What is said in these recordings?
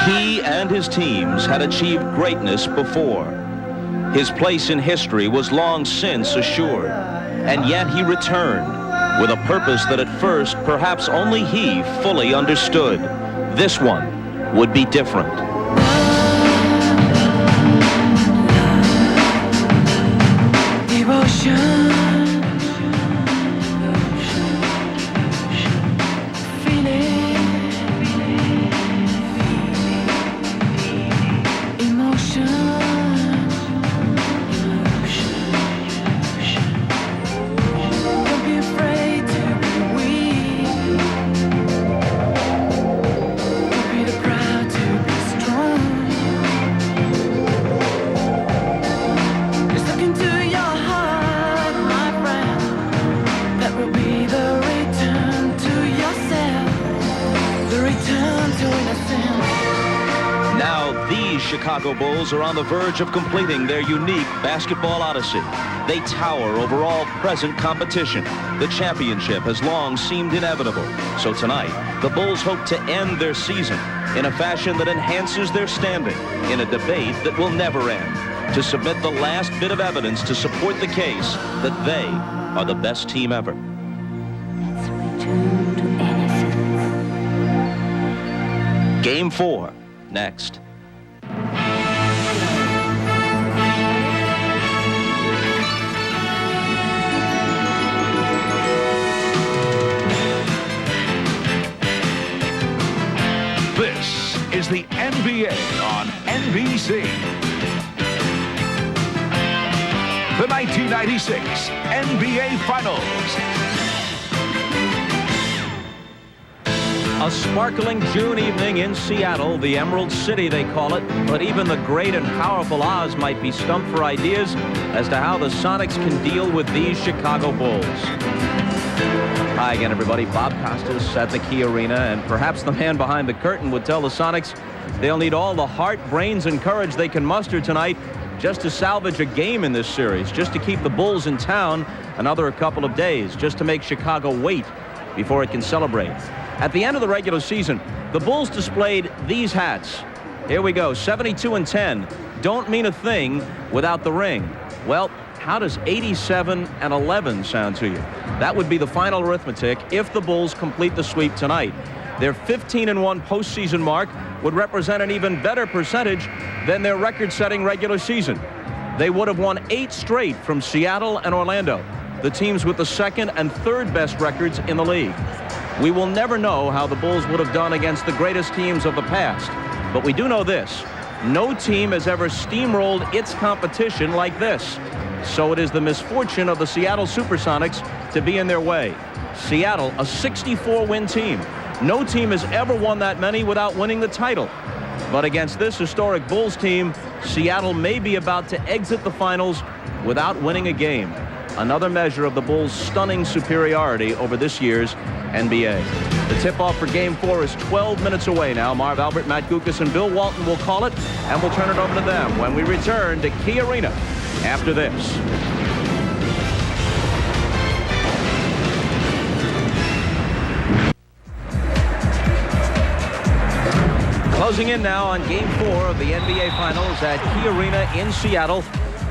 He and his teams had achieved greatness before. His place in history was long since assured, and yet he returned with a purpose that at first perhaps only he fully understood. This one would be different. Chicago Bulls are on the verge of completing their unique basketball odyssey. They tower over all present competition. The championship has long seemed inevitable. So tonight, the Bulls hope to end their season in a fashion that enhances their standing in a debate that will never end, to submit the last bit of evidence to support the case that they are the best team ever. Let's return to innocence. Game 4, next. This is the NBA on NBC. The 1996 NBA Finals. A sparkling June evening in Seattle, the Emerald City they call it, but even the great and powerful Oz might be stumped for ideas as to how the Sonics can deal with these Chicago Bulls. Hi again, everybody. Bob Costas at the Key Arena, and perhaps the man behind the curtain would tell the Sonics they'll need all the heart, brains, and courage they can muster tonight just to salvage a game in this series, just to keep the Bulls in town another couple of days, just to make Chicago wait before it can celebrate. At the end of the regular season, the Bulls displayed these hats. Here we go, 72-10. Don't mean a thing without the ring. Well, how does 87-11 sound to you? That would be the final arithmetic if the Bulls complete the sweep tonight. Their 15-1 postseason mark would represent an even better percentage than their record-setting regular season. They would have won 8 straight from Seattle and Orlando, the teams with the second and third best records in the league. We will never know how the Bulls would have done against the greatest teams of the past, but we do know this: no team has ever steamrolled its competition like this. So it is the misfortune of the Seattle Supersonics to be in their way. Seattle, a 64-win team. No team has ever won that many without winning the title. But against this historic Bulls team, Seattle may be about to exit the finals without winning a game. Another measure of the Bulls' stunning superiority over this year's NBA. The tip-off for Game 4 is 12 minutes away now. Marv Albert, Matt Guokas, and Bill Walton will call it, and we'll turn it over to them when we return to Key Arena after this. Closing in now on Game 4 of the NBA Finals at Key Arena in Seattle,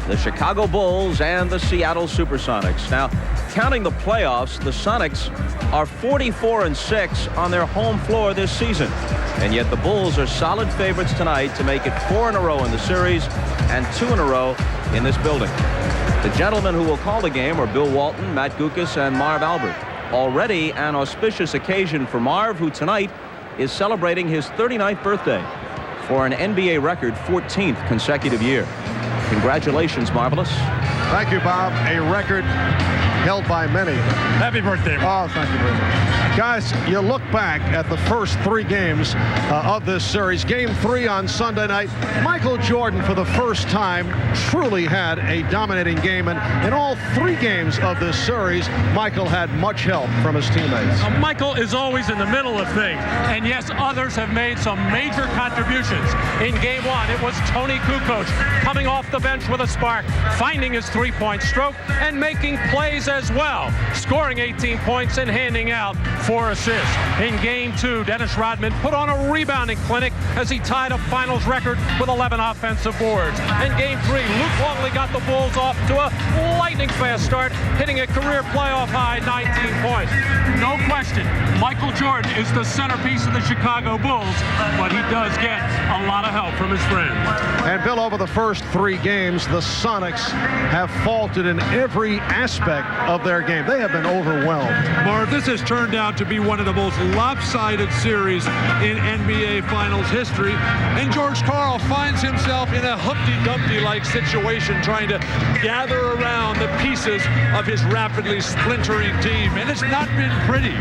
the Chicago Bulls and the Seattle Supersonics. Now, counting the playoffs, the Sonics are 44-6 on their home floor this season. And yet the Bulls are solid favorites tonight to make it 4 in a row in the series and 2 in a row in this building. The gentlemen who will call the game are Bill Walton, Matt Guokas, and Marv Albert. Already an auspicious occasion for Marv, who tonight is celebrating his 39th birthday for an NBA record 14th consecutive year. Congratulations, Marvelous. Thank you, Bob. A record held by many. Happy birthday. Oh, thank you very much. Guys, you look back at the first 3 games of this series. Game 3 on Sunday night, Michael Jordan, for the first time, truly had a dominating game. And in all 3 games of this series, Michael had much help from his teammates. Michael is always in the middle of things. And yes, others have made some major contributions. In Game 1, it was Tony Kukoc coming off the bench with a spark, finding his three-point stroke, and making plays as well, scoring 18 points and handing out 4 assists. In Game 2, Dennis Rodman put on a rebounding clinic as he tied a finals record with 11 offensive boards. In Game 3, Luke Longley got the Bulls off to a lightning-fast start, hitting a career playoff high 19 points. No question, Michael Jordan is the centerpiece of the Chicago Bulls, but he does get a lot of help from his friends. And Bill, over the first 3 games, the Sonics have faltered in every aspect of their game. They have been overwhelmed. Marv, this has turned out to be one of the most lopsided series in NBA Finals history, and George Karl finds himself in a Humpty Dumpty-like situation trying to gather around the pieces of his rapidly splintering team, and it's not been pretty.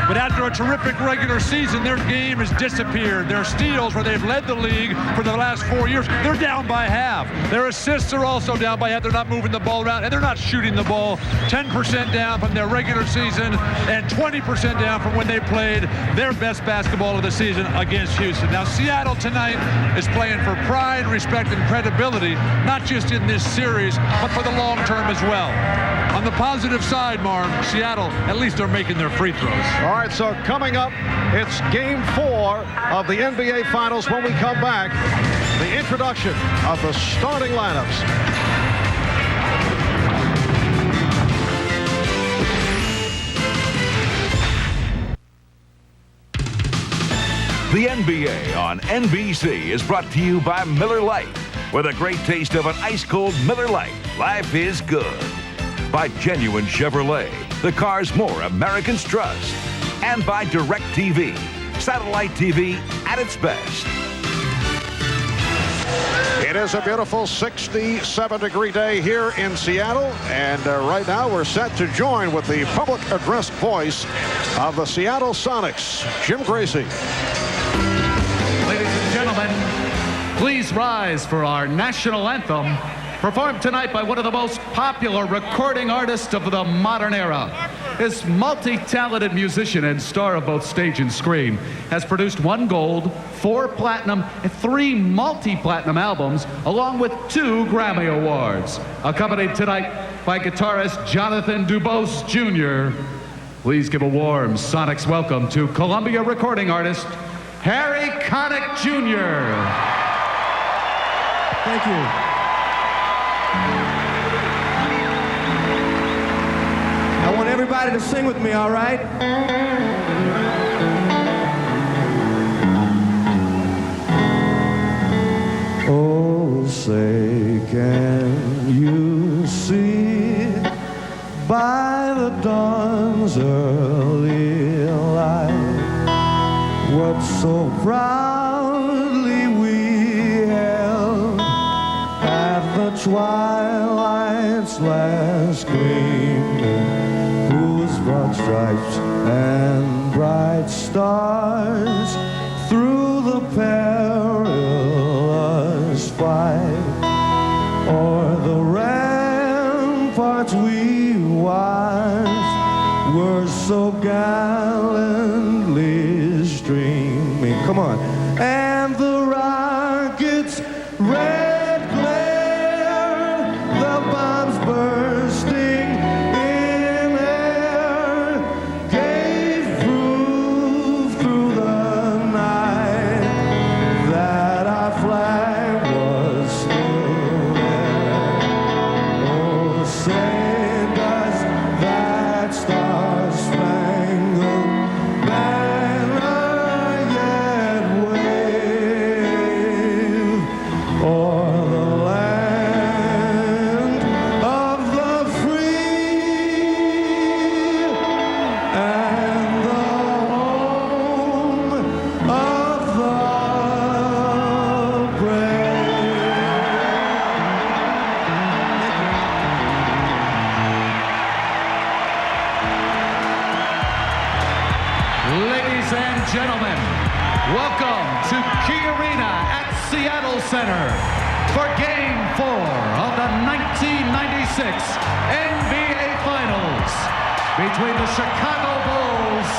But after a terrific regular season, their game has disappeared. Their steals, where they've led the league for the last 4 years, they're down by half. Their assists are also down by half. They're not moving the ball around, and they're not shooting the ball. 10% down from their regular season and 20% down from when they played their best basketball of the season against Houston. Now, Seattle tonight is playing for pride, respect, and credibility, not just in this series, but for the long term as well. On the positive side, Marv, Seattle, at least they're making their free throws. All right, so coming up, it's Game 4 of the NBA Finals. When we come back, the introduction of the starting lineups. The NBA on NBC is brought to you by Miller Lite. With a great taste of an ice-cold Miller Lite, life is good. By Genuine Chevrolet, the cars more Americans trust. And by DirecTV, satellite TV at its best. It is a beautiful 67-degree day here in Seattle, and right now we're set to join with the public address voice of the Seattle Sonics, Jim Gracie. Ladies and gentlemen, please rise for our national anthem, performed tonight by one of the most popular recording artists of the modern era. This multi-talented musician and star of both stage and screen has produced 1 gold, 4 platinum, and 3 multi-platinum albums, along with 2 Grammy Awards. Accompanied tonight by guitarist Jonathan Dubose Jr. Please give a warm Sonics welcome to Columbia recording artist Harry Connick Jr. Thank you. I want everybody to sing with me, all right? Oh, say, can you see by the dawn's early light what so proudly we held at the twilight's last gleam, whose broad stripes and bright stars through the perilous fight o'er the ramparts we watched were so gallantly streaming. Come on. And the rockets red glare, the bombs bursting in air, gave proof through the night that our flag was still there. Oh, say does that star-spangled banner yet wave o'er the land of the free and the home of the brave? Ladies and gentlemen, welcome to Key Arena at Seattle Center for Game 4 of the 1996 NBA Finals between the Chicago Bulls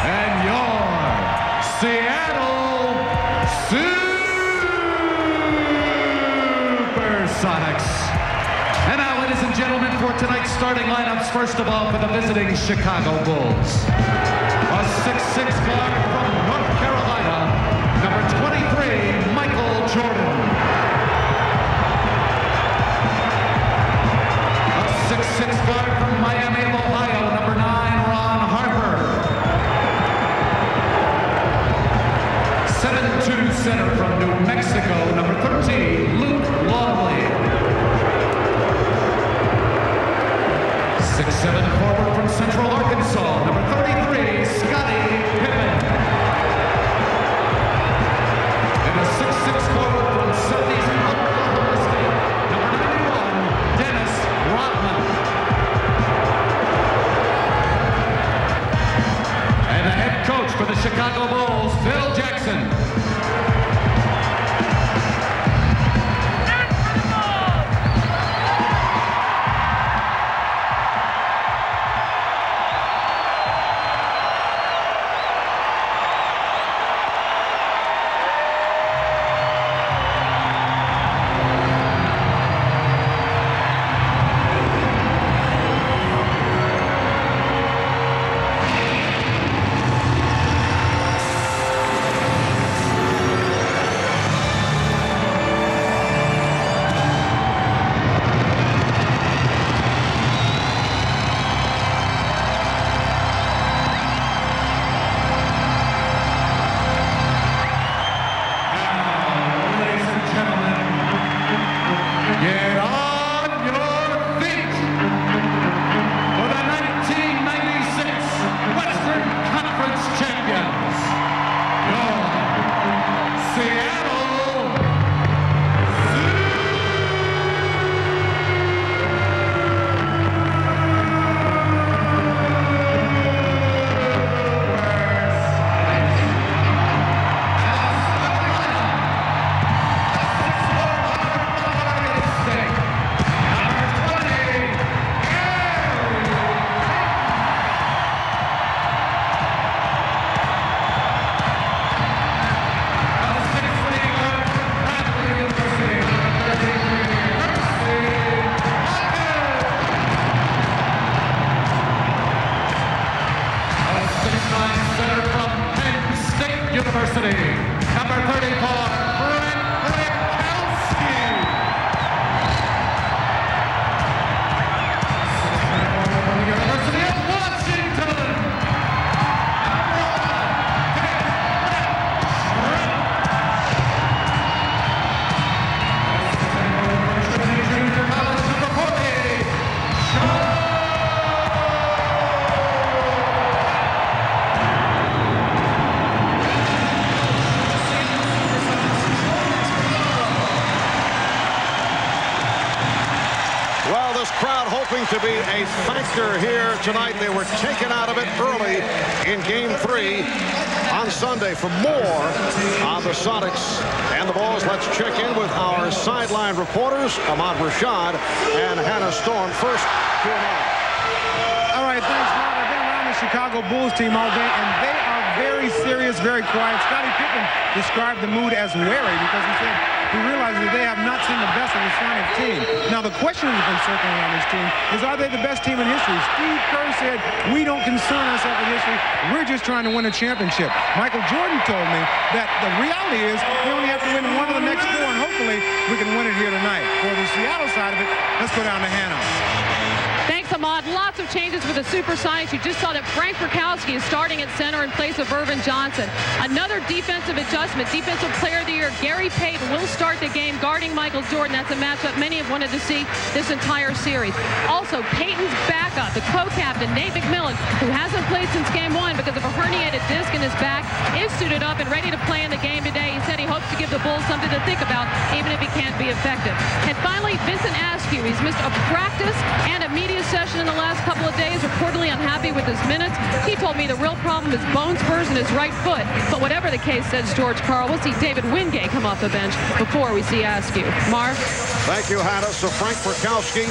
and your Seattle Supersonics. And now, ladies and gentlemen, for tonight's starting lineups. First of all, for the visiting Chicago Bulls. A 6'6" guard from North Carolina, number 23, Michael Jordan. A 6'6" guard from Miami of Ohio, number 9, Ron Harper. 7'2" center from New Mexico, number 13, Luke Longley. 6'7" forward from Central Arkansas, number 33, Scottie Pippen. And a 6'6" forward from Southeast Oklahoma State, number 91, Dennis Rodman. And the head coach for the Chicago Bulls, Phil Jackson. University, number 34, Frank Brickowski. University of Washington. Junior college, number 40, Sean. Crowd hoping to be a factor here tonight. They were taken out of it early in Game 3 on Sunday. For more on the Sonics and the Bulls, let's check in with our sideline reporters, Ahmad Rashad and Hannah Storm. First, to Ahmad. All right, thanks, Mark. I've been around the Chicago Bulls team all day, and they are very serious, very quiet. Scottie Pippen described the mood as wary because he said he realizes that they have not seen the best of the Sonic team. Now, the question that's been circling around this team is, are they the best team in history? Steve Kerr said, we don't concern ourselves with history. We're just trying to win a championship. Michael Jordan told me that the reality is we only have to win one of the next four, and hopefully we can win it here tonight. For the Seattle side of it, let's go down to Hannah. Thanks, Ahmad. Lots of changes for the Supersonics. You just saw that Frank Brickowski is starting at center in place of Irvin Johnson. Another defensive adjustment. Defensive Player of the Year, Gary Payton, will start the game guarding Michael Jordan. That's a matchup many have wanted to see this entire series. Also, Payton's backup, the co-captain, Nate McMillan, who hasn't played since Game 1 because of a herniated disc in his back, is suited up and ready to play in the game today. He said he hopes to give the Bulls something to think about, even if he can't be effective. And finally, Vincent Askew. He's missed a practice and a media session in the last couple of days, reportedly unhappy with his minutes. He told me the real problem is bone spurs in his right foot. But whatever the case, says George Karl, we'll see David Wingate come off the bench before we see Askew. Marv? Thank you, Hannah. So Frank Brickowski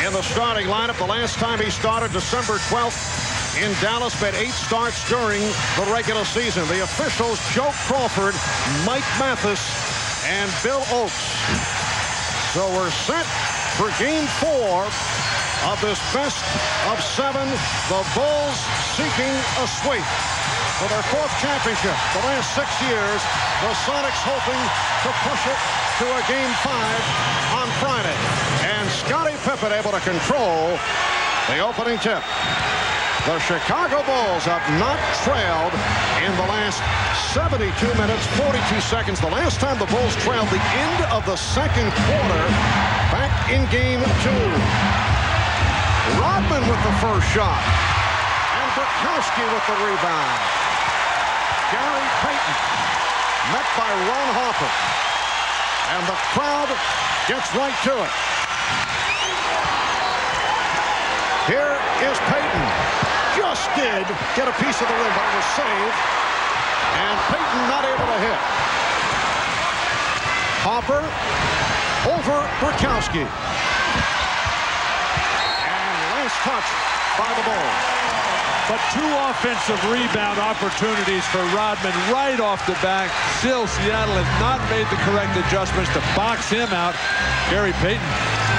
in the starting lineup. The last time he started, December 12th in Dallas, made 8 starts during the regular season. The officials, Joe Crawford, Mike Mathis, and Bill Oakes. So we're set for Game 4 of this best of 7. The Bulls seeking a sweep for their 4th championship. The last 6 years, the Sonics hoping to push it to a Game 5 on Friday. And Scottie Pippen able to control the opening tip. The Chicago Bulls have not trailed in the last 72 minutes, 42 seconds. The last time the Bulls trailed the end of the 2nd quarter back in Game 2. Rodman with the first shot. And Burkowski with the rebound. Gary Payton met by Ron Harper. And the crowd gets right to it. Here is Payton. Just did get a piece of the rim, but it was saved. And Payton not able to hit. Harper over Burkowski. And last touch by the Bulls. But 2 offensive rebound opportunities for Rodman right off the back. Still, Seattle has not made the correct adjustments to box him out. Gary Payton,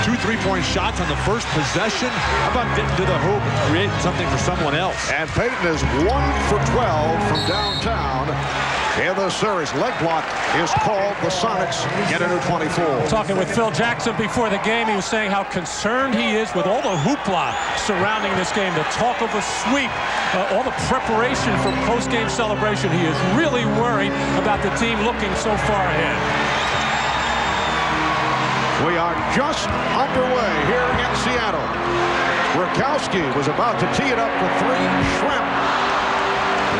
2 3-point shots on the first possession. How about getting to the hoop, creating something for someone else? And Payton is 1 for 12 from downtown in the series. Leg block is called. The Sonics get into 24. Talking with Phil Jackson before the game, he was saying how concerned he is with all the hoopla surrounding this game, the talk of a sweep, all the preparation for post-game celebration. He is really worried about the team looking so far ahead. We are just underway here in Seattle. Burkowski was about to tee it up for 3. Schrempf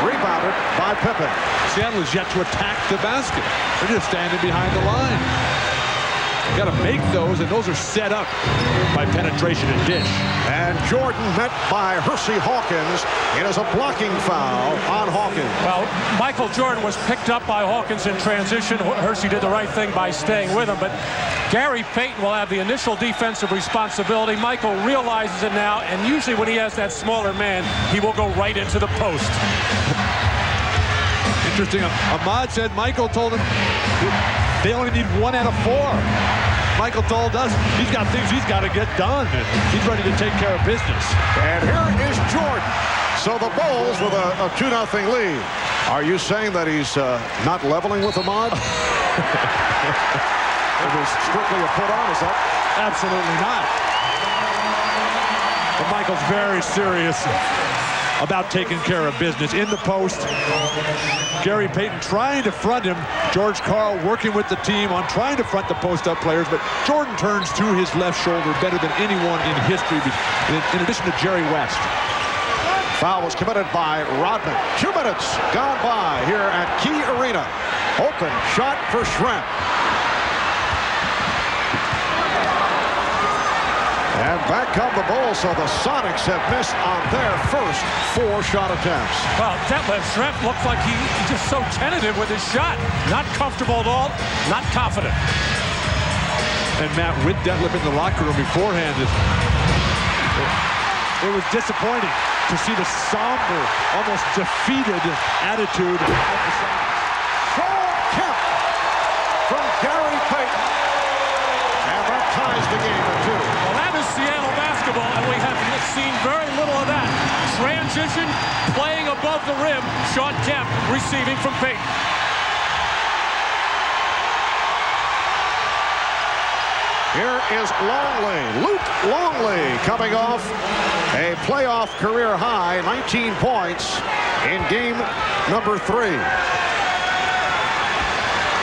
rebounded by Pippen. Seattle is yet to attack the basket. They're just standing behind the line. You got to make those, and those are set up by penetration and dish. And Jordan met by Hersey Hawkins. It is a blocking foul on Hawkins. Well, Michael Jordan was picked up by Hawkins in transition. Hersey did the right thing by staying with him, but Gary Payton will have the initial defensive responsibility. Michael realizes it now, and usually when he has that smaller man, he will go right into the post. Interesting. Ahmad said Michael told him they only need 1 out of 4. Michael told us he's got things he's got to get done. And he's ready to take care of business. And here is Jordan. So the Bulls with a 2-0 lead. Are you saying that he's not leveling with Ahmad? It was strictly a put on, is that? Absolutely not. But Michael's very serious about taking care of business in the post. Gary Payton trying to front him. George Karl working with the team on trying to front the post-up players, but Jordan turns to his left shoulder better than anyone in history, in addition to Jerry West. Foul was committed by Rodman. 2 minutes gone by here at Key Arena. Open shot for Schrempf. And back come the Bulls, so the Sonics have missed on their first 4 shot attempts. Well, Detlef Schrempf looks like he's just so tentative with his shot. Not comfortable at all, not confident. And Matt, with Detlef in the locker room beforehand, it was disappointing to see the somber, almost defeated attitude of the Sonics. Shawn Kemp from Gary Payton. And that ties the game at 2. Well, that is Seattle basketball, and we have seen very little of that. Transition, playing above the rim. Shawn Kemp receiving from Payton. Here is Longley, Luke Longley, coming off a playoff career high, 19 points in game number 3.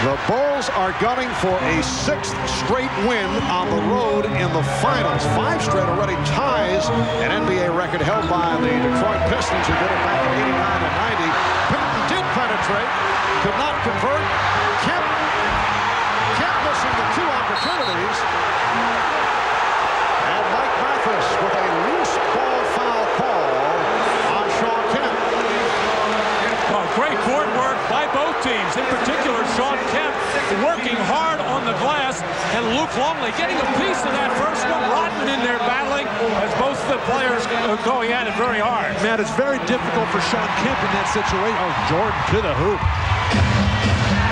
The Bulls are gunning for a 6th straight win on the road in the finals. 5 straight already ties an NBA record held by the Detroit Pistons, who did it back in 89 and 90. Payton did penetrate, could not convert, kept missing the 2 opportunities. And Mike Mathis with a loose ball foul call on Shawn Kemp. Oh, great board work by both teams. In particular, Shawn Kemp working hard on the glass, and Luke Longley getting a piece of that first one. Rodman in there battling as both the players are going at it very hard. Matt, it's very difficult for Shawn Kemp in that situation. Oh, Jordan to the hoop.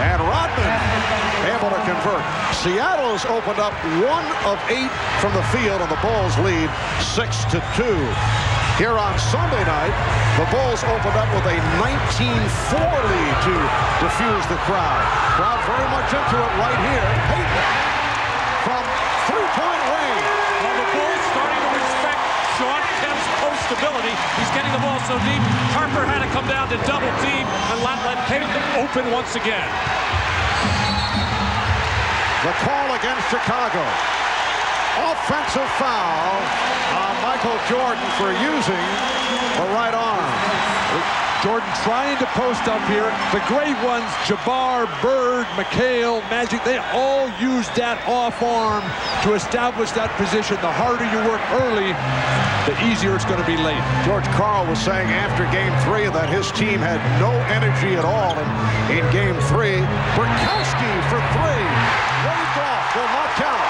And Rodman able to convert. Seattle has opened up 1 of 8 from the field, and the Bulls lead 6-2. Here on Sunday night, the Bulls opened up with a 19-4 lead to diffuse the crowd. Crowd very much into it right here. Payton from three-point range. Well, the Bulls starting to respect Shawn Kemp's post ability. He's getting the ball so deep. Harper had to come down to double team and let Payton open once again. The call against Chicago. Offensive foul on Michael Jordan for using the right arm. Jordan trying to post up here. The great ones, Jabbar, Bird, McHale, Magic, they all use that off arm to establish that position. The harder you work early, the easier it's going to be late. George Karl was saying after Game 3 that his team had no energy at all in Game 3. Burkowski for 3. Waved off, will not count.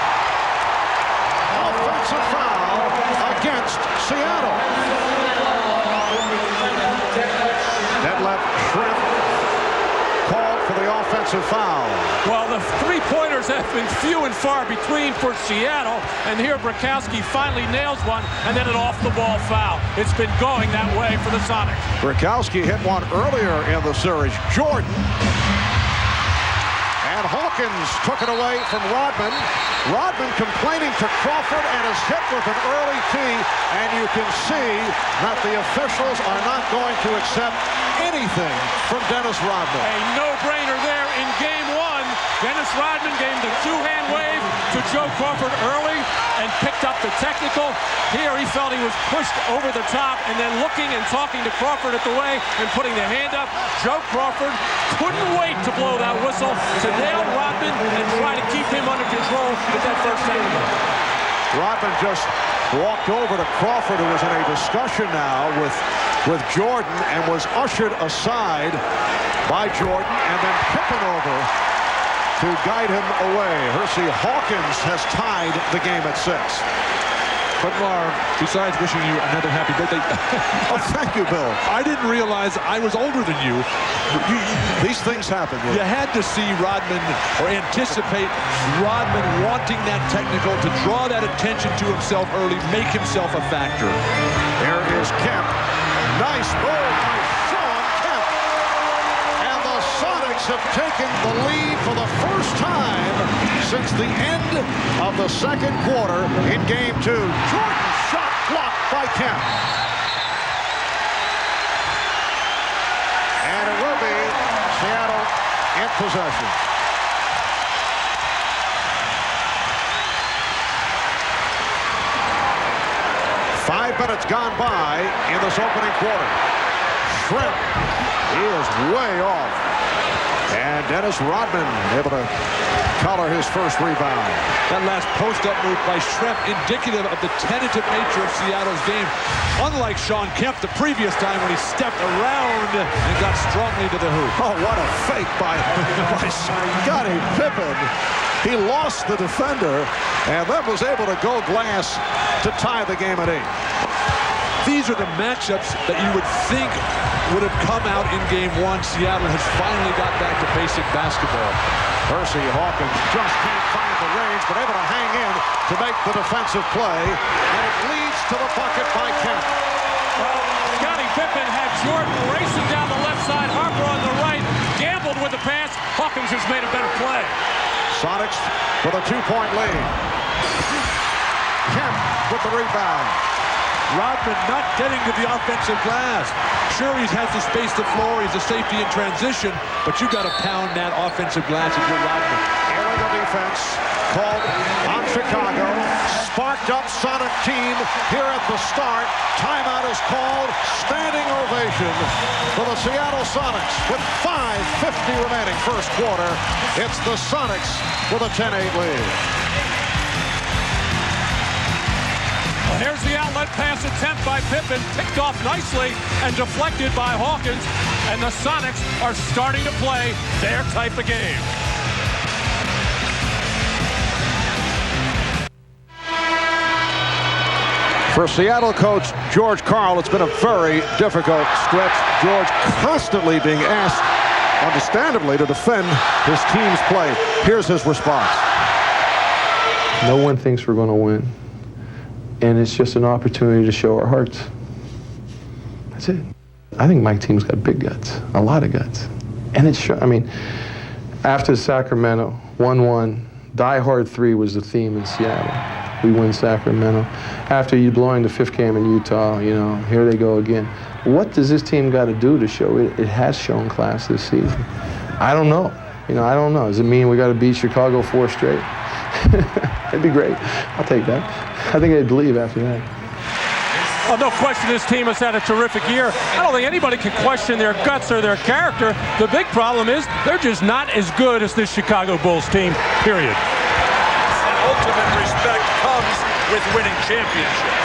Offensive foul against Seattle. Detlef Schrempf called for the offensive foul. Well, the three-pointers have been few and far between for Seattle, and here Burkowski finally nails one, and then an off-the-ball foul. It's been going that way for the Sonics. Burkowski hit one earlier in the series. Jordan. And Hawkins took it away from Rodman. Rodman complaining to Crawford and is hit with an early tee. And you can see that the officials are not going to accept anything from Dennis Rodman. A no-brainer there in Game 1. Dennis Rodman gave the two-hand wave to Joe Crawford early and picked up the technical. Here he felt he was pushed over the top, and then looking and talking to Crawford at the way and putting the hand up. Joe Crawford couldn't wait to blow that whistle to nail Rodman and try to keep him under control with that first technical. Rodman just walked over to Crawford, who was in a discussion now with Jordan, and was ushered aside by Jordan, and then Pippen over to guide him away. Hersey Hawkins has tied the game at 6. But Marv, besides wishing you another happy birthday, oh, thank you, Bill. I didn't realize I was older than you. These things happen. You had to see Rodman, or anticipate Rodman wanting that technical to draw that attention to himself early, make himself a factor. There is Kemp. Nice move by Shawn Kemp. And the Sonics have taken the lead for the first time since the end of the second quarter in Game 2. Jordan's shot blocked by Kemp. And it will be Seattle in possession. Five minutes gone by in this opening quarter. Schrempf, he is way off. And Dennis Rodman able to collar his first rebound. That last post-up move by Schrempf indicative of the tentative nature of Seattle's game. Unlike Shawn Kemp the previous time when he stepped around and got strongly to the hoop. Oh, what a fake by Scottie Pippen. He lost the defender and then was able to go glass to tie the game at 8. These are the matchups that you would think would have come out in Game 1. Seattle has finally got back to basic basketball. Hersey Hawkins just can't find the range, but able to hang in to make the defensive play. And it leads to the bucket by Kemp. Well, Scottie Pippen had Jordan racing down the left side, Harper on the right, gambled with the pass. Hawkins has made a better play. Sonics with a 2-point lead. Kemp with the rebound. Rodman not getting to the offensive glass. Sure, he has the space to floor. He's a safety in transition, but you got to pound that offensive glass if you're Rodman. Illegal defense called on Chicago. Sparked up Sonic team here at the start. Timeout is called. Standing ovation for the Seattle Sonics with 5:50 remaining first quarter. It's the Sonics with a 10-8 lead. Here's the outlet pass attempt by Pippen, picked off nicely and deflected by Hawkins, and the Sonics are starting to play their type of game. For Seattle coach George Karl, it's been a very difficult stretch. George constantly being asked understandably, to defend his team's play. Here's his response. No one thinks we're going to win. And it's just an opportunity to show our hearts. That's it. I think my team's got big guts, a lot of guts. And it's, I mean, after Sacramento, 1-1, Die Hard 3 was the theme in Seattle. We win Sacramento. After you blowing the 5th game in Utah, you know, here they go again. What does this team got to do to show it? It has shown class this season. I don't know. You know, I don't know. Does it mean we got to beat Chicago 4 straight? That'd be great. I'll take that. I think they'd believe after that. Well, no question this team has had a terrific year. I don't think anybody can question their guts or their character. The big problem is they're just not as good as this Chicago Bulls team, period. And ultimate respect comes with winning championships.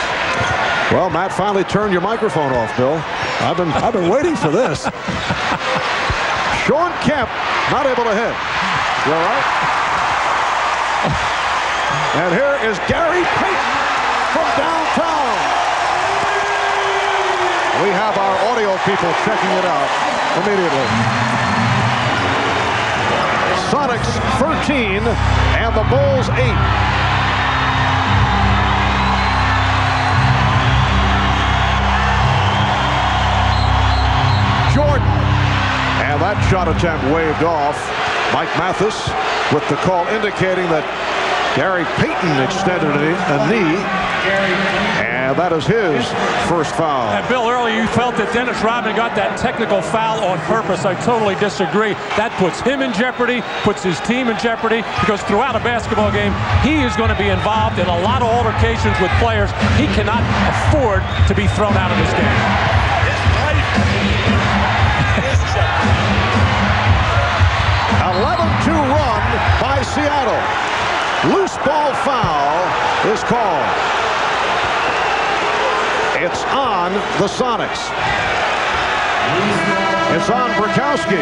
Well, Matt finally turned your microphone off, Bill. I've been waiting for this. Shawn Kemp not able to hit. You all right? And here is Gary Payton from downtown. We have our audio people checking it out immediately. Sonics 13 and the Bulls 8. Jordan. And that shot attempt waved off. Mike Mathis with the call indicating that Gary Payton extended a knee. And that is his first foul. And Bill, earlier you felt that Dennis Rodman got that technical foul on purpose. I totally disagree. That puts him in jeopardy, puts his team in jeopardy, because throughout a basketball game, he is going to be involved in a lot of altercations with players. He cannot afford to be thrown out of this game. His life is jeopardy. 11-2 run by Seattle. Loose ball foul is called. It's on the Sonics. It's on Bukowski.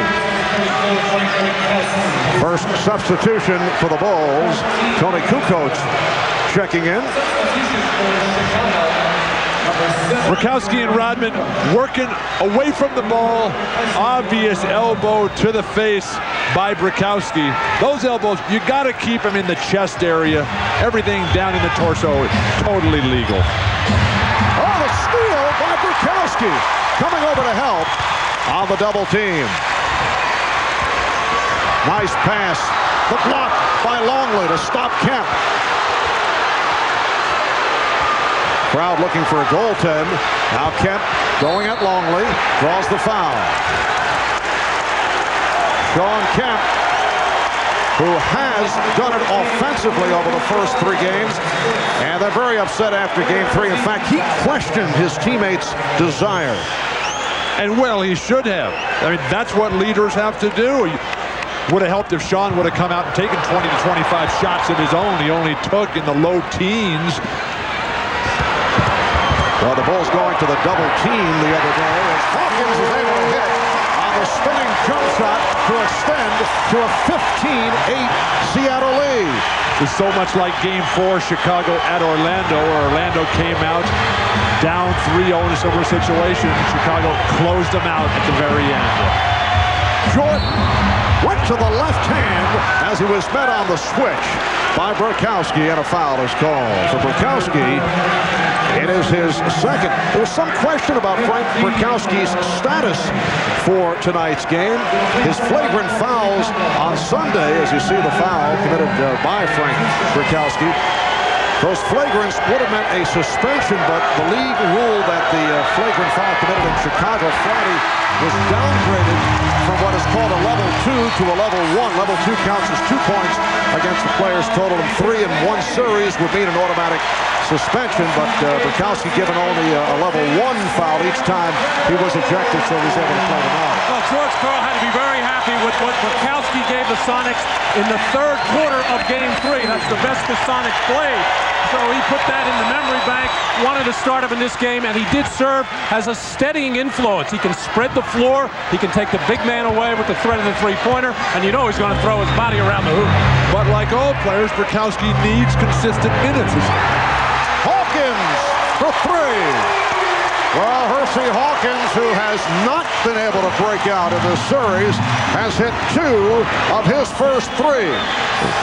First substitution for the Bulls. Tony Kukoc checking in. Bukowski and Rodman working away from the ball. Obvious elbow to the face by Bukowski. Those elbows, you got to keep them in the chest area. Everything down in the torso, totally legal. Oh, the steal by Bukowski. Coming over to help on the double team. Nice pass. The block by Longley to stop Kemp. Crowd looking for a goaltend. Now Kemp going at Longley. Draws the foul. Shawn Kemp, who has done it offensively over the first 3 games. And they're very upset after game 3. In fact, he questioned his teammates' desire. And well, he should have. I mean, that's what leaders have to do. Would have helped if Shawn would have come out and taken 20 to 25 shots of his own. He only took in the low teens. Well, the Bulls going to the double team the other day as Hawkins is able to hit on the spinning jump shot to extend to a 15-8 Seattle lead. It's so much like Game 4, Chicago at Orlando, where Orlando came out down 3-0 in a similar situation. Chicago closed them out at the very end. Jordan went to the left hand as he was met on the switch by Bukowski, and a foul is called. For Bukowski, it is his second. There was some question about Frank Bukowski's status for tonight's game. His flagrant fouls on Sunday, as you see the foul committed by Frank Bukowski. Those flagrants would have meant a suspension, but the league ruled that the flagrant foul committed in Chicago Friday was downgraded from what is called a level 2 to a level 1. Level 2 counts as 2 points against the players total, and 3 in one series would mean an automatic suspension, but Bukowski given only a level 1 foul each time he was ejected, so he was able to play them out. Well, George Karl had to be very happy with what Bukowski gave the Sonics in the 3rd quarter of Game 3. That's the best the Sonics played. So he put that in the memory bank, wanted to start him in this game, and he did serve as a steadying influence. He can spread the floor, he can take the big man away with the threat of the three-pointer, and you know he's going to throw his body around the hoop. But like all players, Bukowski needs consistent minutes. Hawkins for 3. Well, Hersey Hawkins, who has not been able to break out in this series, has hit 2 of his first 3.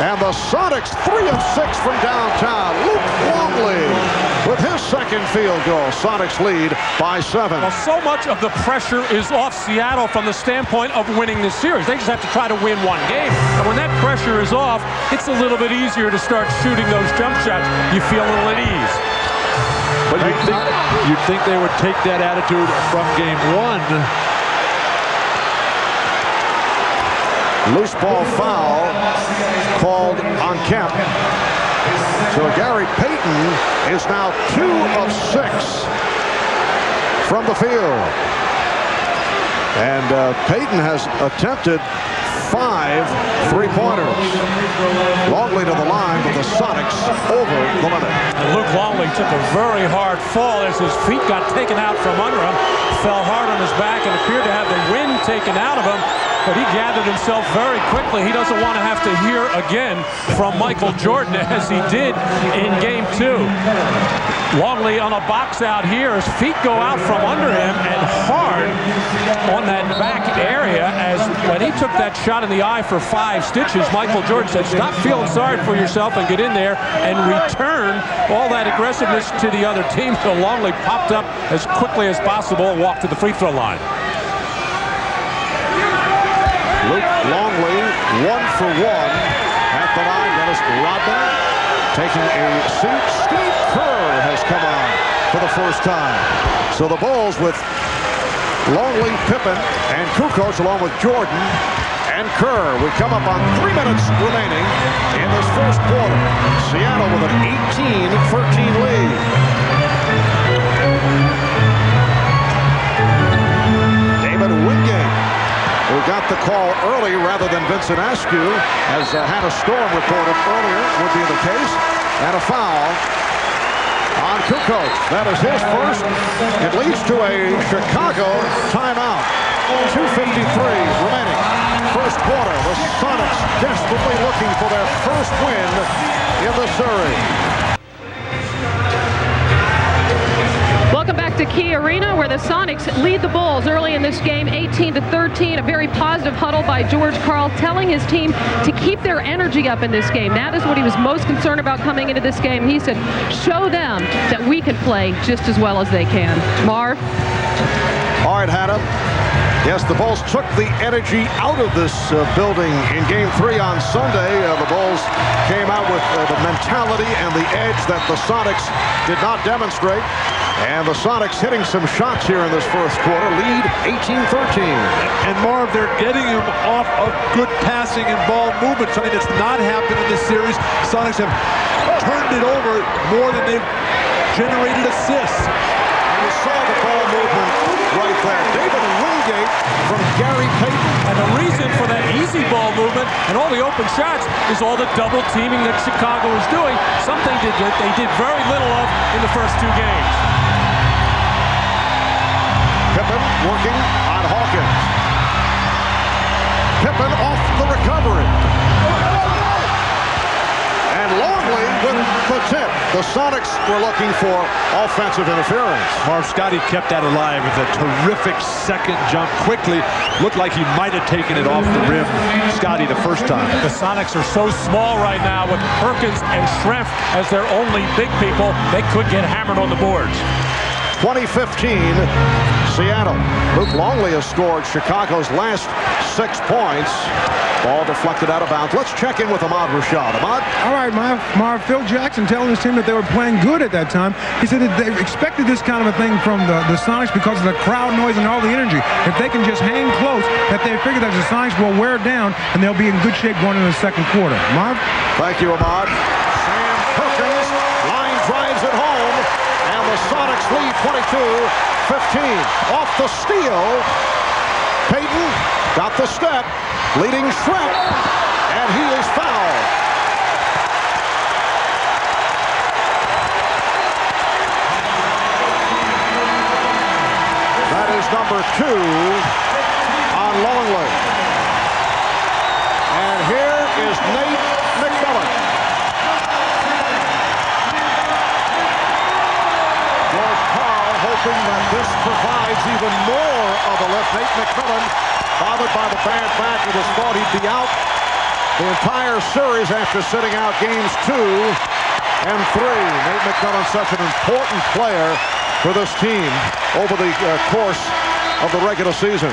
And the Sonics 3 of 6 from downtown. Luke Longley with his second field goal. Sonics lead by 7. Well, so much of the pressure is off Seattle from the standpoint of winning this series. They just have to try to win one game. And when that pressure is off, it's a little bit easier to start shooting those jump shots. You feel a little at ease. But you'd think they would take that attitude from game 1. Loose ball foul called on Kemp. So Gary Payton is now 2 of 6 from the field. And Payton has attempted 5 3-pointers. Longley to the line with the Sonics over the limit. And Luke Longley took a very hard fall as his feet got taken out from under him. Fell hard on his back and appeared to have the wind taken out of him. But he gathered himself very quickly. He doesn't want to have to hear again from Michael Jordan as he did in game 2. Longley on a box out here. His feet go out from under him and hard on that back area, as when he took that shot in the eye for 5 stitches, Michael Jordan said, stop feeling sorry for yourself and get in there and return all that aggressiveness to the other team. So Longley popped up as quickly as possible and walked to the free throw line. Luke Longley 1 for 1 at the line. Dennis Rodman taking a seat. Steve Kerr has come on for the first time. So the Bulls with Longley, Pippen, and Kukoc along with Jordan and Kerr. We come up on 3 minutes remaining in this first quarter. Seattle with an 18-13 lead. David Wingate, who got the call early rather than Vincent Askew, as Hannah Storm reported earlier would be the case, and a foul on Kukoc. That is his first. It leads to a Chicago timeout. 2:53 remaining. First quarter, the Sonics desperately looking for their first win in the series. Welcome back to Key Arena, where the Sonics lead the Bulls early in this game, 18-13. A very positive huddle by George Karl, telling his team to keep their energy up in this game. That is what he was most concerned about coming into this game. He said, show them that we can play just as well as they can. Marv? All right, Hannah. Yes, the Bulls took the energy out of this building in Game 3 on Sunday. The Bulls came out with the mentality and the edge that the Sonics did not demonstrate. And the Sonics hitting some shots here in this first quarter, lead 18-13. And Marv, they're getting him off of good passing and ball movement, something that's not happened in this series. Sonics have turned it over more than they've generated assists. And you saw the ball movement right there. David Wingate from Gary Payton. And the reason for that easy ball movement and all the open shots is all the double teaming that Chicago is doing, something that they did very little of in the first 2 games. Pippen working on Hawkins. Pippen off the recovery. And Longley with the tip. The Sonics were looking for offensive interference. Marv, Scotty kept that alive with a terrific second jump. Quickly, looked like he might have taken it off the rim, Scotty, the first time. The Sonics are so small right now with Perkins and Schrempf as their only big people. They could get hammered on the boards. 2015, Seattle. Luke Longley has scored Chicago's last 6 points. Ball deflected out of bounds. Let's check in with Ahmad Rashad. Ahmad? All right, Marv. Phil Jackson telling his team that they were playing good at that time. He said that they expected this kind of a thing from the Sonics because of the crowd noise and all the energy. If they can just hang close, that they figure that the Sonics will wear down and they'll be in good shape going into the second quarter. Marv? Thank you, Ahmad. Sam Perkins, line drives it home, and the Sonics lead 22-15. Off the steal, Payton got the step, leading Schrempf, and he is fouled. That is number 2 on Longley. And here is Nate McMillan. George Karl hoping that this provides even more of a lift. Nate McMillan, bothered by the bad back, who just thought he'd be out the entire series after sitting out games 2 and 3. Nate McMillan, such an important player for this team over the course of the regular season.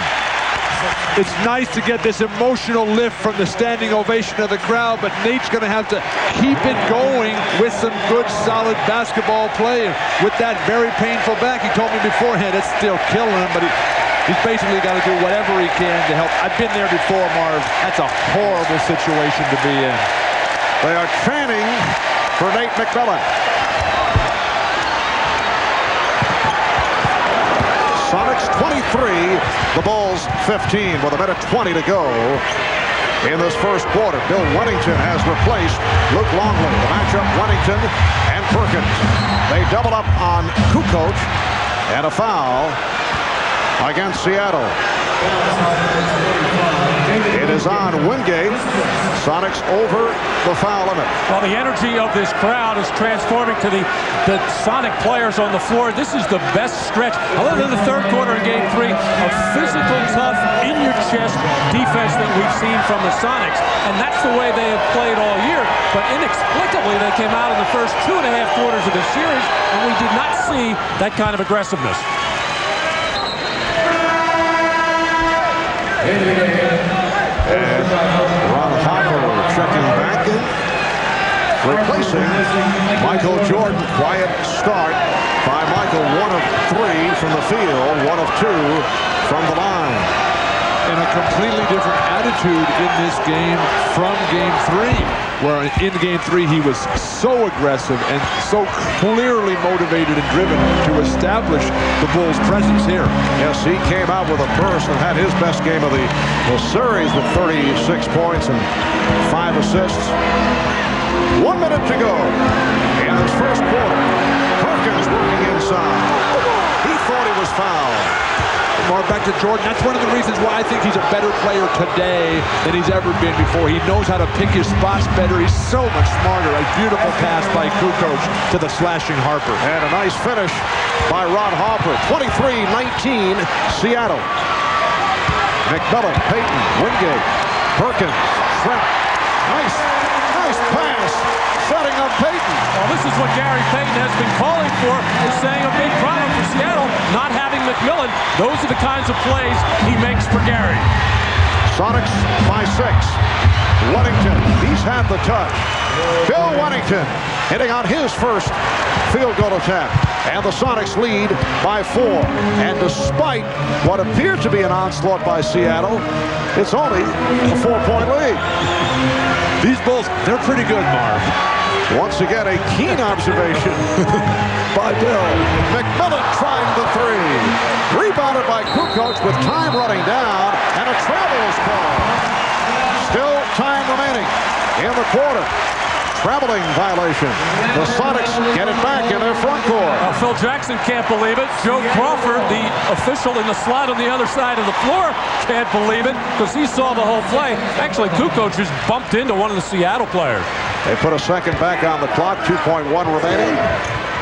It's nice to get this emotional lift from the standing ovation of the crowd, but Nate's going to have to keep it going with some good, solid basketball play. And with that very painful back, he told me beforehand, it's still killing him, but he's basically got to do whatever he can to help. I've been there before, Marv. That's a horrible situation to be in. They are chanting for Nate McMillan. Sonics 23, the Bulls 15 with a minute 20 to go in this first quarter. Bill Wennington has replaced Luke Longley. The matchup, Wennington and Perkins. They double up on Kukoc, and a foul against Seattle. It is on Wingate. Sonics over the foul limit. Well, the energy of this crowd is transforming to the Sonic players on the floor. This is the best stretch, other than the third quarter in Game 3, of physical, tough, in-your-chest defense that we've seen from the Sonics. And that's the way they have played all year. But inexplicably, they came out in the first 2.5 quarters of the series, and we did not see that kind of aggressiveness. And Ron Harper checking back in, replacing Michael Jordan. Quiet start by Michael. 1 of 3 from the field, 1 of 2 from the line. And a completely different attitude in this game from Game 3, where in Game 3 he was so aggressive and so clearly motivated and driven to establish the Bulls' presence here. Yes, he came out with a burst and had his best game of the series with 36 points and 5 assists. 1 minute to go in this first quarter. Perkins working inside. He thought he was fouled. More back to Jordan. That's one of the reasons why I think he's a better player today than he's ever been before. He knows how to pick his spots better. He's so much smarter. A beautiful pass by Kukoc to the slashing Harper. And a nice finish by Ron Harper. 23-19 Seattle. McMillan, Payton, Wingate, Perkins, Trent. Nice pass. Setting up Payton. Well, this is what Gary Payton has been calling for, is saying a big problem for Seattle, not having McMillan. Those are the kinds of plays he makes for Gary. Sonics by 6. Wennington, he's had the touch. Bill Wennington hitting on his first field goal attempt. And the Sonics lead by 4. And despite what appeared to be an onslaught by Seattle, it's only a 4-point lead. These Bulls, they're pretty good, Marv. Once again, a keen observation by Bill. McMillan trying the 3. Rebounded by Kukoc with time running down, and a travel is called. Still time remaining in the quarter. Traveling violation. The Sonics get it back in their front court. Phil Jackson can't believe it. Joe Crawford, the official in the slot on the other side of the floor, can't believe it because he saw the whole play. Actually, Kukoc just bumped into one of the Seattle players. They put a second back on the clock. 2.1 remaining.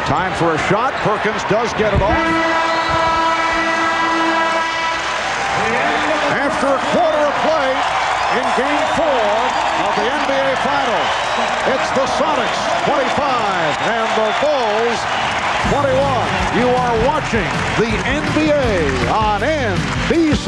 Time for a shot. Perkins does get it off. After a quarter of play in Game 4 of the NBA Finals, it's the Sonics 25 and the Bulls 21. You are watching the NBA on NBC.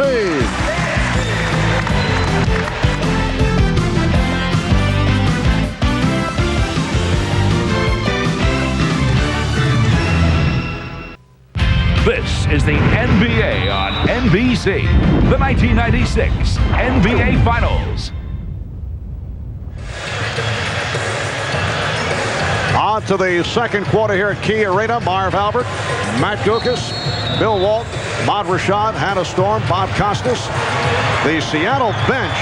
This is the NBA on NBC, the 1996 NBA Finals. On to the second quarter here at Key Arena. Marv Albert, Matt Guokas, Bill Walton, Ahmad Rashad, Hannah Storm, Bob Costas. The Seattle bench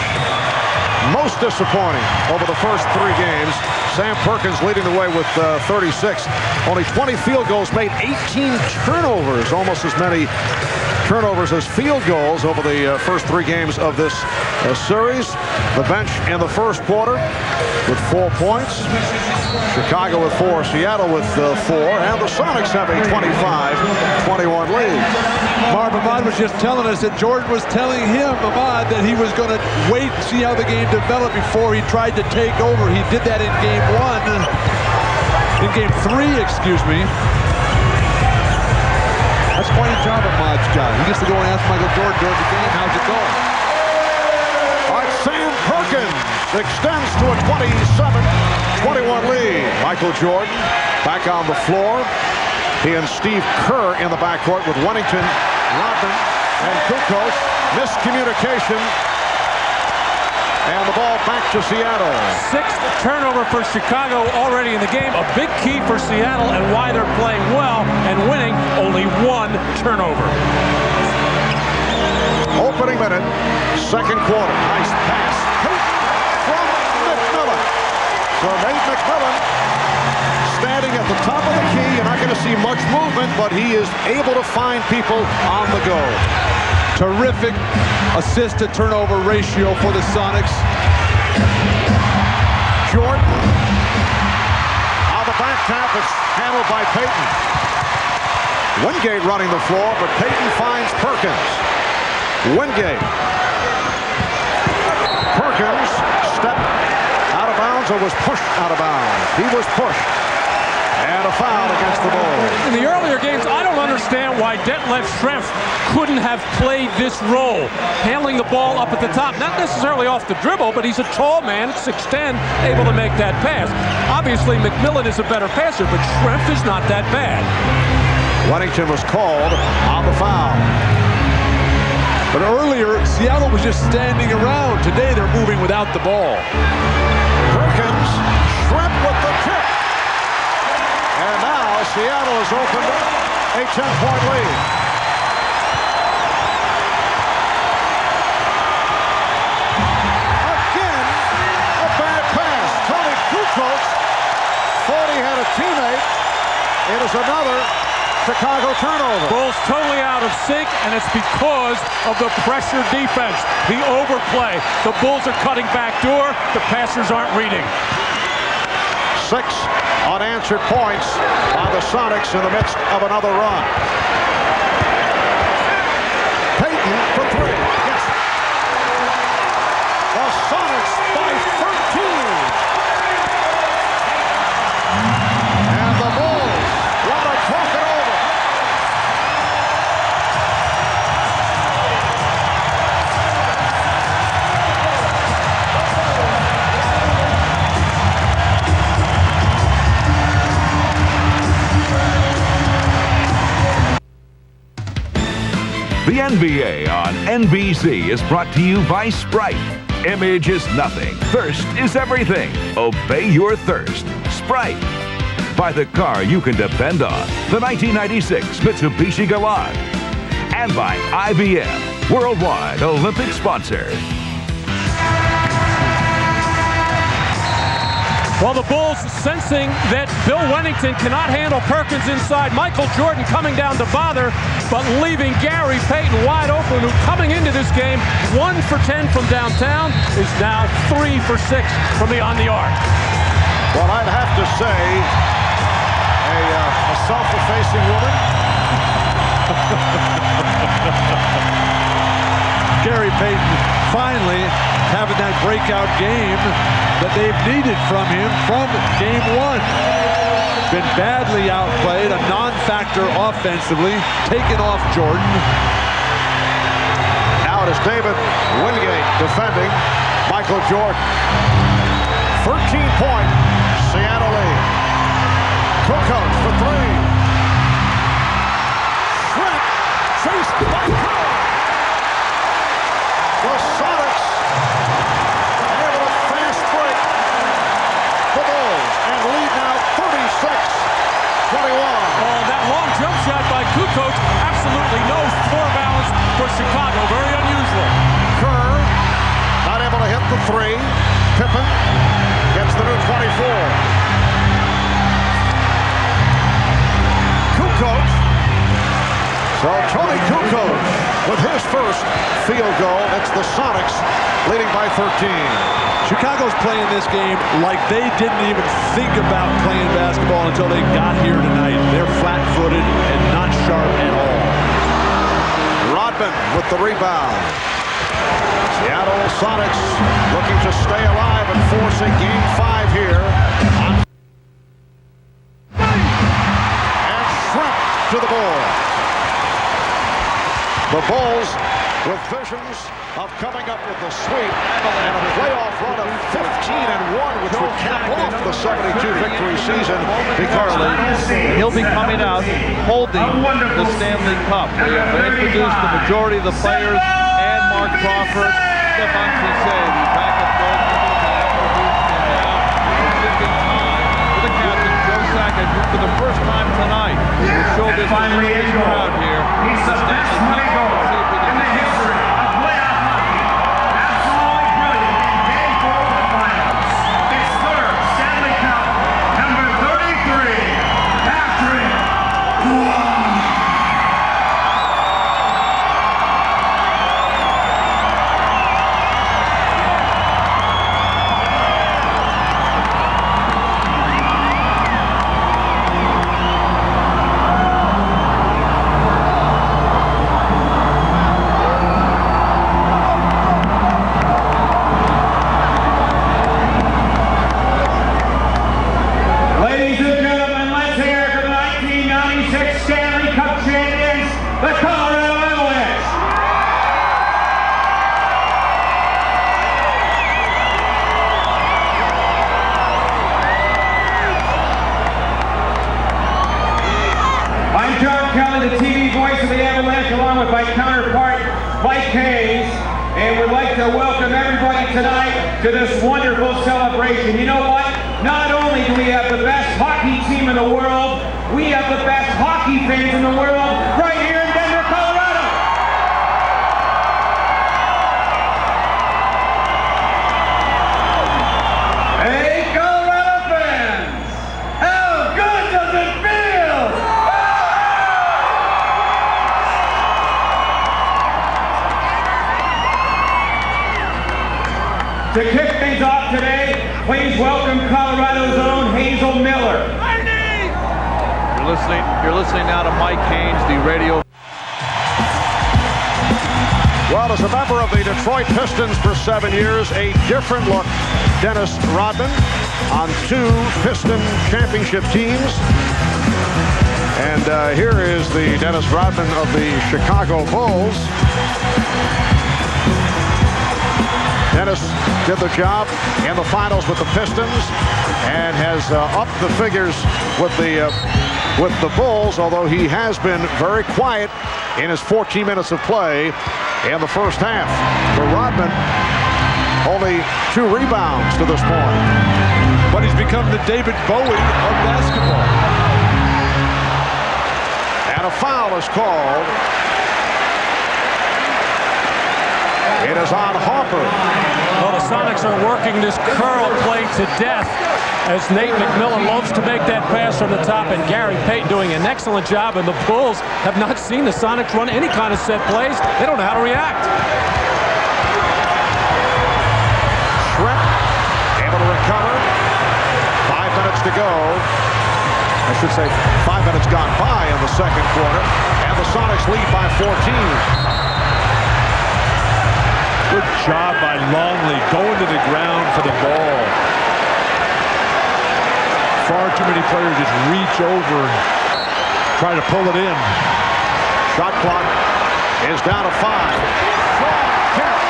most disappointing over the first 3 games. Sam Perkins leading the way with 36. Only 20 field goals made, 18 turnovers, almost as many turnovers as field goals over the first 3 games of this series. The bench in the first quarter with 4 points. Chicago with 4, Seattle with 4, and the Sonics have a 25-21 lead. Marv, Ahmad was just telling us that Jordan was telling him, Ahmad, that he was going to wait and see how the game developed before he tried to take over. He did that in game 1. In game 3, excuse me. That's quite a job Ahmad's got. He gets to go and ask Michael Jordan during the game, how's it going? All right, Sam Perkins extends to a 27-21 lead. Michael Jordan back on the floor. He and Steve Kerr in the backcourt with Wennington, Rodman, and Kukoc. Miscommunication. And the ball back to Seattle. 6th turnover for Chicago already in the game. A big key for Seattle and why they're playing well and winning. Only 1 turnover. Opening minute, second quarter. Nice pass from McMillan. So Nate McMillan standing at the top of the key. You're not going to see much movement, but he is able to find people on the go. Terrific assist-to-turnover ratio for the Sonics. Jordan on the back tap. It's handled by Payton. Wingate running the floor, but Payton finds Perkins. Wingate. Perkins stepped out of bounds or was pushed out of bounds. He was pushed. And a foul against the Bulls. In the earlier games, I don't understand why Detlef Schrempf couldn't have played this role, handling the ball up at the top. Not necessarily off the dribble, but he's a tall man, 6'10", able to make that pass. Obviously, McMillan is a better passer, but Schrempf is not that bad. Wennington was called on the foul. But earlier, Seattle was just standing around. Today, they're moving without the ball. Perkins, Schrempf with the tip. And now Seattle has opened up a 10-point lead. Again, a bad pass. Tony Kukoc thought he had a teammate. It is another Chicago turnover. Bulls totally out of sync, and it's because of the pressure defense, the overplay. The Bulls are cutting backdoor. The passers aren't reading. 6 unanswered points by the Sonics in the midst of another run. Payton for 3. Yes. The Sonics by 13. And the Bulls want to talk it over. The NBA on NBC is brought to you by Sprite. Image is nothing. Thirst is everything. Obey your thirst. Sprite. By the car you can depend on. The 1996 Mitsubishi Galant. And by IBM, worldwide Olympic sponsor. Well, the Bulls sensing that Bill Wennington cannot handle Perkins inside. Michael Jordan coming down to bother, but leaving Gary Payton wide open, who coming into this game 1 for 10 from downtown, is now 3 for 6 from beyond the arc. Well, I'd have to say a self-effacing woman. Gary Payton finally having that breakout game that they've needed from him from game 1. Been badly outplayed, a non-factor offensively, taken off Jordan. Now it is David Wingate defending Michael Jordan. 13-point Seattle lead. Kukoc for 3. Schrempf chased by Kerr. The Sonics able to fast break the Bulls and lead now 36-21. Oh, that long jump shot by Kukoc, absolutely no floor balance for Chicago. Very unusual. Kerr not able to hit the 3. Pippen gets the new 24. Kukoc So Tony Kukoc with his first field goal. It's the Sonics leading by 13. Chicago's playing this game like they didn't even think about playing basketball until they got here tonight. They're flat-footed and not sharp at all. Rodman with the rebound. Seattle Sonics looking to stay alive and forcing Game 5 here. And Shrimp to the board. The Bulls with visions of coming up with the sweep and a playoff run of 15-1, which would cap off the 72-victory season. Because he'll be coming out holding the Stanley Cup. They have introduced the majority of the players and Mark Crawford, Stefan Cisse, the backup goaltender, and now shifting time to the captain, Joe Sakic, who for the first time tonight will show this crowd here. He's the best point guard in the history of playoff hockey. Absolutely brilliant in Game 4 of the finals. His third Stanley Cup, number 33, Patrick Roy. My counterpart, Mike Hayes, and would like to welcome everybody tonight to this wonderful celebration. You know what? Not only do we have the best hockey team in the world, we have the best hockey fans in the world right here in Denver, Colorado. Hey, Colorado fans! How good does it feel? To kick things off today, please welcome Colorado's own Hazel Miller. You're listening now to Mike Haynes, the radio. Well, as a member of the Detroit Pistons for 7 years, a different look. Dennis Rodman on 2 Piston championship teams. And here is the Dennis Rodman of the Chicago Bulls. Dennis did the job in the finals with the Pistons and has upped the figures with the Bulls, although he has been very quiet in his 14 minutes of play in the first half. For Rodman, only 2 rebounds to this point. But he's become the David Bowie of basketball. And a foul is called. It is on Harper. Well, the Sonics are working this curl play to death as Nate McMillan loves to make that pass from the top, and Gary Payton doing an excellent job, and the Bulls have not seen the Sonics run any kind of set plays. They don't know how to react. Shrimp able to recover. 5 minutes to go. I should say 5 minutes gone by in the second quarter, and the Sonics lead by 14. Good job by Longley going to the ground for the ball. Far too many players just reach over and try to pull it in. Shot clock is down to 5. From Kemp.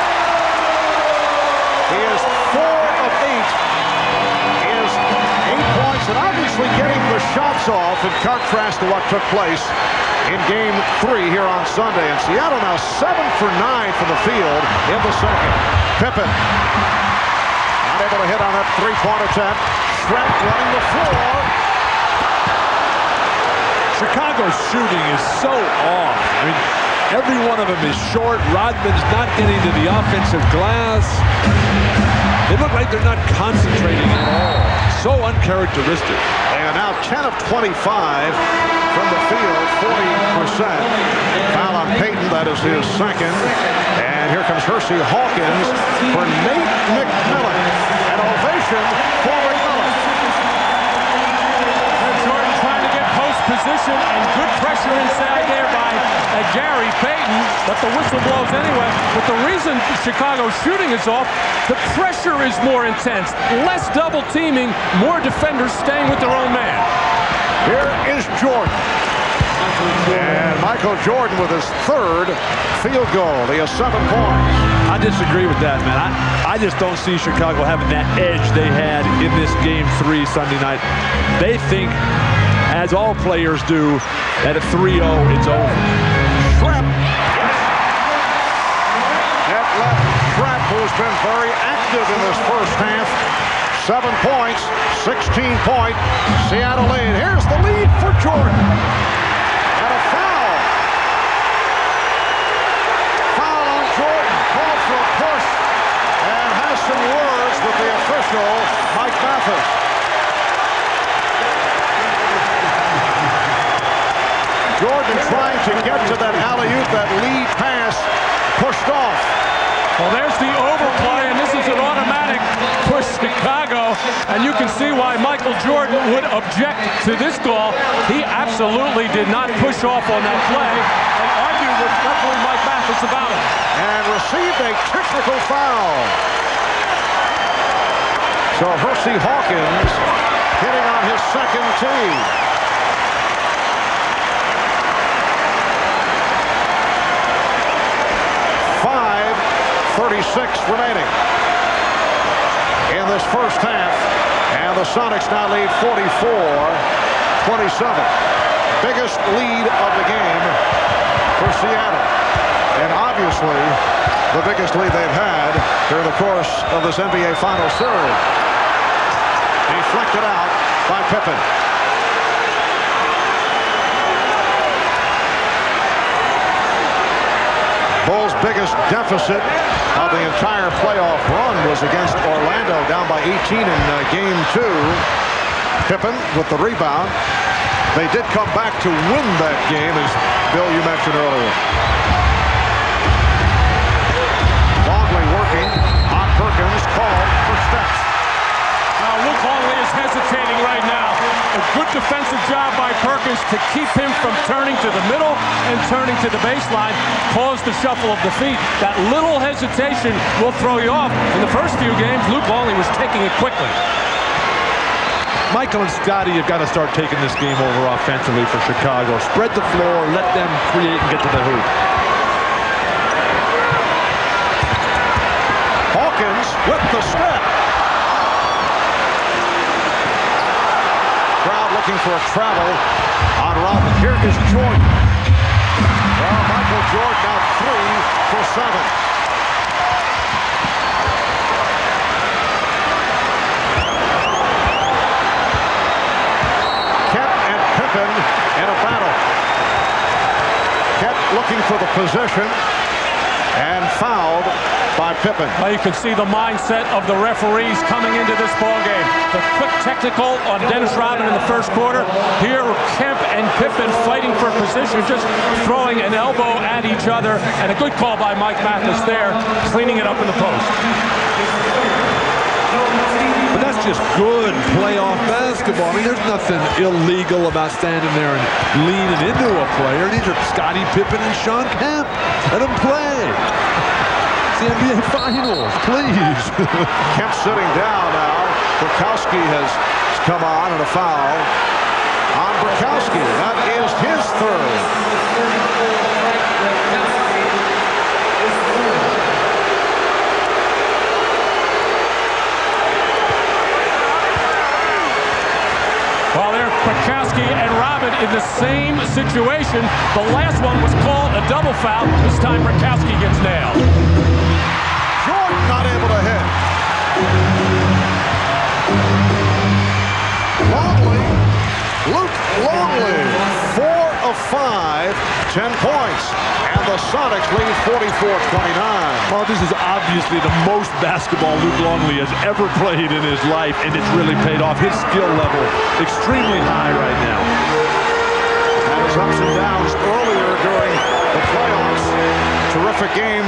He is 4 of 8. He is 8 points and obviously getting the shots off in contrast to what took place in Game 3 here on Sunday. And Seattle now 7 for 9 from the field in the second. Pippen not able to hit on that 3-point attempt. Shrimp running the floor. Chicago's shooting is so off. I mean, every one of them is short. Rodman's not getting to the offensive glass. They look like they're not concentrating at all. so uncharacteristic. And now 10 of 25 from the field, 40%. Foul on Payton, that is his second. And here comes Hersey Hawkins for Nate McMillan. An ovation for McMillan. Jordan trying to get post position and good pressure inside there by Gary Payton, but the whistle blows anyway. But the reason Chicago's shooting is off, the pressure is more intense. Less double teaming, more defenders staying with their own man. Here is Jordan. And Michael Jordan with his third field goal. He has 7 points. I disagree with that, man. I just don't see Chicago having that edge they had in this Game 3 Sunday night. They think, as all players do, that at 3-0, it's over. Shrep. Net left Shrep, who's been very active in this first half. 7 points, 16-point Seattle lead. Here's the lead for Jordan. And a foul. Foul on Jordan. Called for a push. And has some words with the official, Mike Mathis. Jordan trying to get to that alley-oop, that lead pass, pushed off. Well, there's the overplay, and this is an automatic push Chicago, and you can see why Michael Jordan would object to this call. He absolutely did not push off on that play and argue with referee Mike Mathis about it. And received a technical foul. So Hersey Hawkins hitting on his second tee. 36 remaining in this first half, and the Sonics now lead 44-27. Biggest lead of the game for Seattle, and obviously the biggest lead they've had during the course of this NBA Finals series. Deflected out by Pippen. Bulls' biggest deficit of the entire playoff run was against Orlando, down by 18 in Game 2. Pippen with the rebound. They did come back to win that game, as Bill, you mentioned earlier. Longley working on Perkins, called for steps. Now Luke Longley is hesitating right now. A good defensive job by Perkins to keep him from turning to the middle and turning to the baseline. Caused the shuffle of the feet. That little hesitation will throw you off. In the first few games, Luke Longley was taking it quickly. Michael and Scotty have got to start taking this game over offensively for Chicago. Spread the floor, let them create and get to the hoop. Hawkins with the step. Crowd looking for a travel on Robin. Here is Jordan. Well, Michael Jordan now 3 for 7. In a battle. Kept looking for the position and fouled by Pippen. Well, you can see the mindset of the referees coming into this ball game. The quick technical on Dennis Rodman in the first quarter. Here, Kemp and Pippen fighting for position, just throwing an elbow at each other, and a good call by Mike Mathis there, cleaning it up in the post. But that's just good playoff basketball. I mean, there's nothing illegal about standing there and leaning into a player. These are Scottie Pippen and Shawn Kemp. Let them play. It's the NBA Finals, please. Kemp sitting down now. Bukowski has come on, and a foul on Bukowski. That is his third. Bukowski and Robin in the same situation. The last one was called a double foul. This time Bukowski gets nailed. Jordan not able to hit. Longley, Luke Longley, 4 of 5, 10 points. And and the Sonics lead 44-29. Well, this is obviously the most basketball Luke Longley has ever played in his life, and it's really paid off. His skill level extremely high right now. And his ups and downs earlier during the playoffs. Terrific game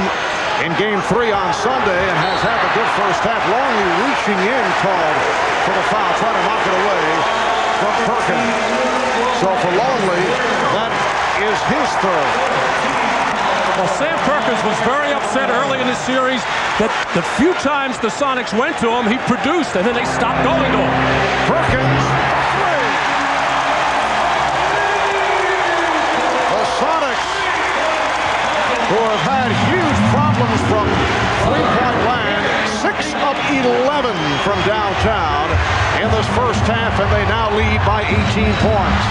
in Game 3 on Sunday and has had the good first half. Longley reaching in called for the foul, trying to knock it away from Perkins. So for Longley, that is his third. Well, Sam Perkins was very upset early in the series that the few times the Sonics went to him, he produced, and then they stopped going to him. Perkins, three. The Sonics, who have had huge problems from three-point land, 6 of 11 from downtown in this first half, and they now lead by 18 points.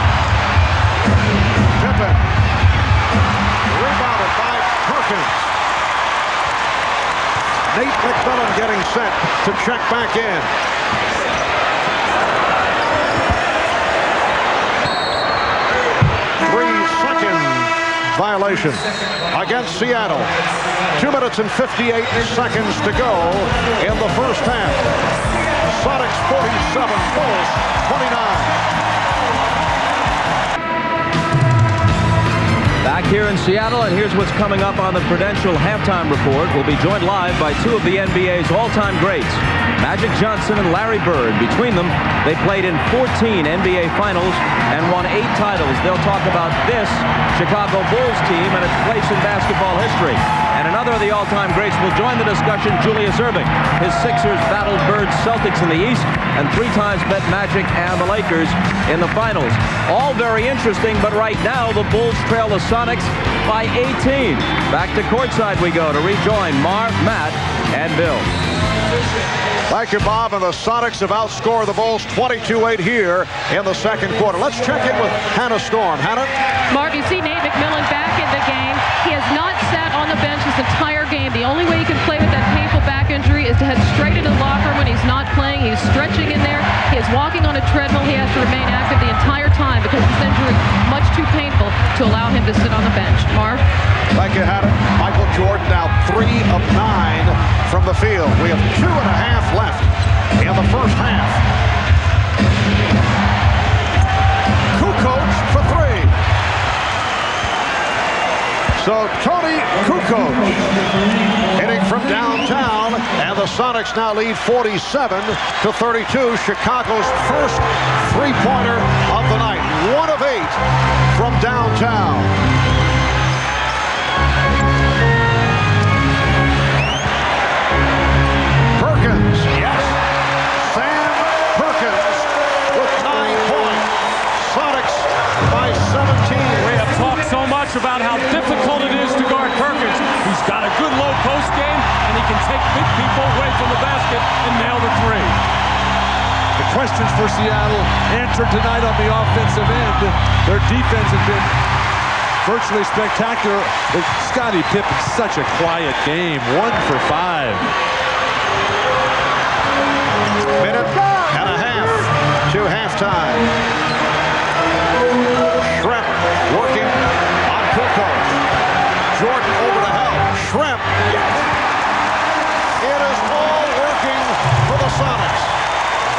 Pippen, rebounded by Perkins. Nate McMillan getting set to check back in. Violation against Seattle. 2 minutes and 58 seconds to go in the first half. Sonics 47, Bulls 29. Back here in Seattle, and here's what's coming up on the Prudential Halftime Report. We'll be joined live by two of the NBA's all-time greats, Magic Johnson and Larry Bird. Between them, they played in 14 NBA Finals and won 8 titles. They'll talk about this Chicago Bulls team and its place in basketball history. And another of the all-time greats will join the discussion, Julius Erving. His Sixers battled Bird's Celtics in the East and 3 times met Magic and the Lakers in the Finals. All very interesting, but right now the Bulls trail the Sonics by 18. Back to courtside we go to rejoin Marv, Matt, and Bill. Thank you, Bob. And the Sonics have outscored the Bulls 22-8 here in the second quarter. Let's check in with Hannah Storm. Hannah? Marv, you see Nate McMillan back in the game. He has not sat on the bench this entire game. The only way he can play with that painful back injury is to head straight into the locker room when he's not playing. He's stretching in there. He is walking on a treadmill. He has to remain active the entire time because this injury is much too painful to allow him to sit on the bench. Marv? Thank you, Hannah. Michael Jordan now 3 of 9 from the field. We have 2.5 left in the first half. Kukoc for 3. So Tony Kukoc hitting from downtown, and the Sonics now lead 47-32. Chicago's first three-pointer of the night. 1 of 8 from downtown. Perkins, yes. Sam Perkins with 9 points. Sonics by 17. We have talked so much about how difficult it is to guard Perkins. He's got a good low post game, and he can take big people away from the basket and nail the 3. The questions for Seattle answered tonight on the offensive end. Their defense has been virtually spectacular. Scottie Pippen, such a quiet game. 1 for 5. Minute and a half to halftime. Schrempf working on Kukoc. Jordan over to help. Schrempf. Yes. It is all working for the Sonics.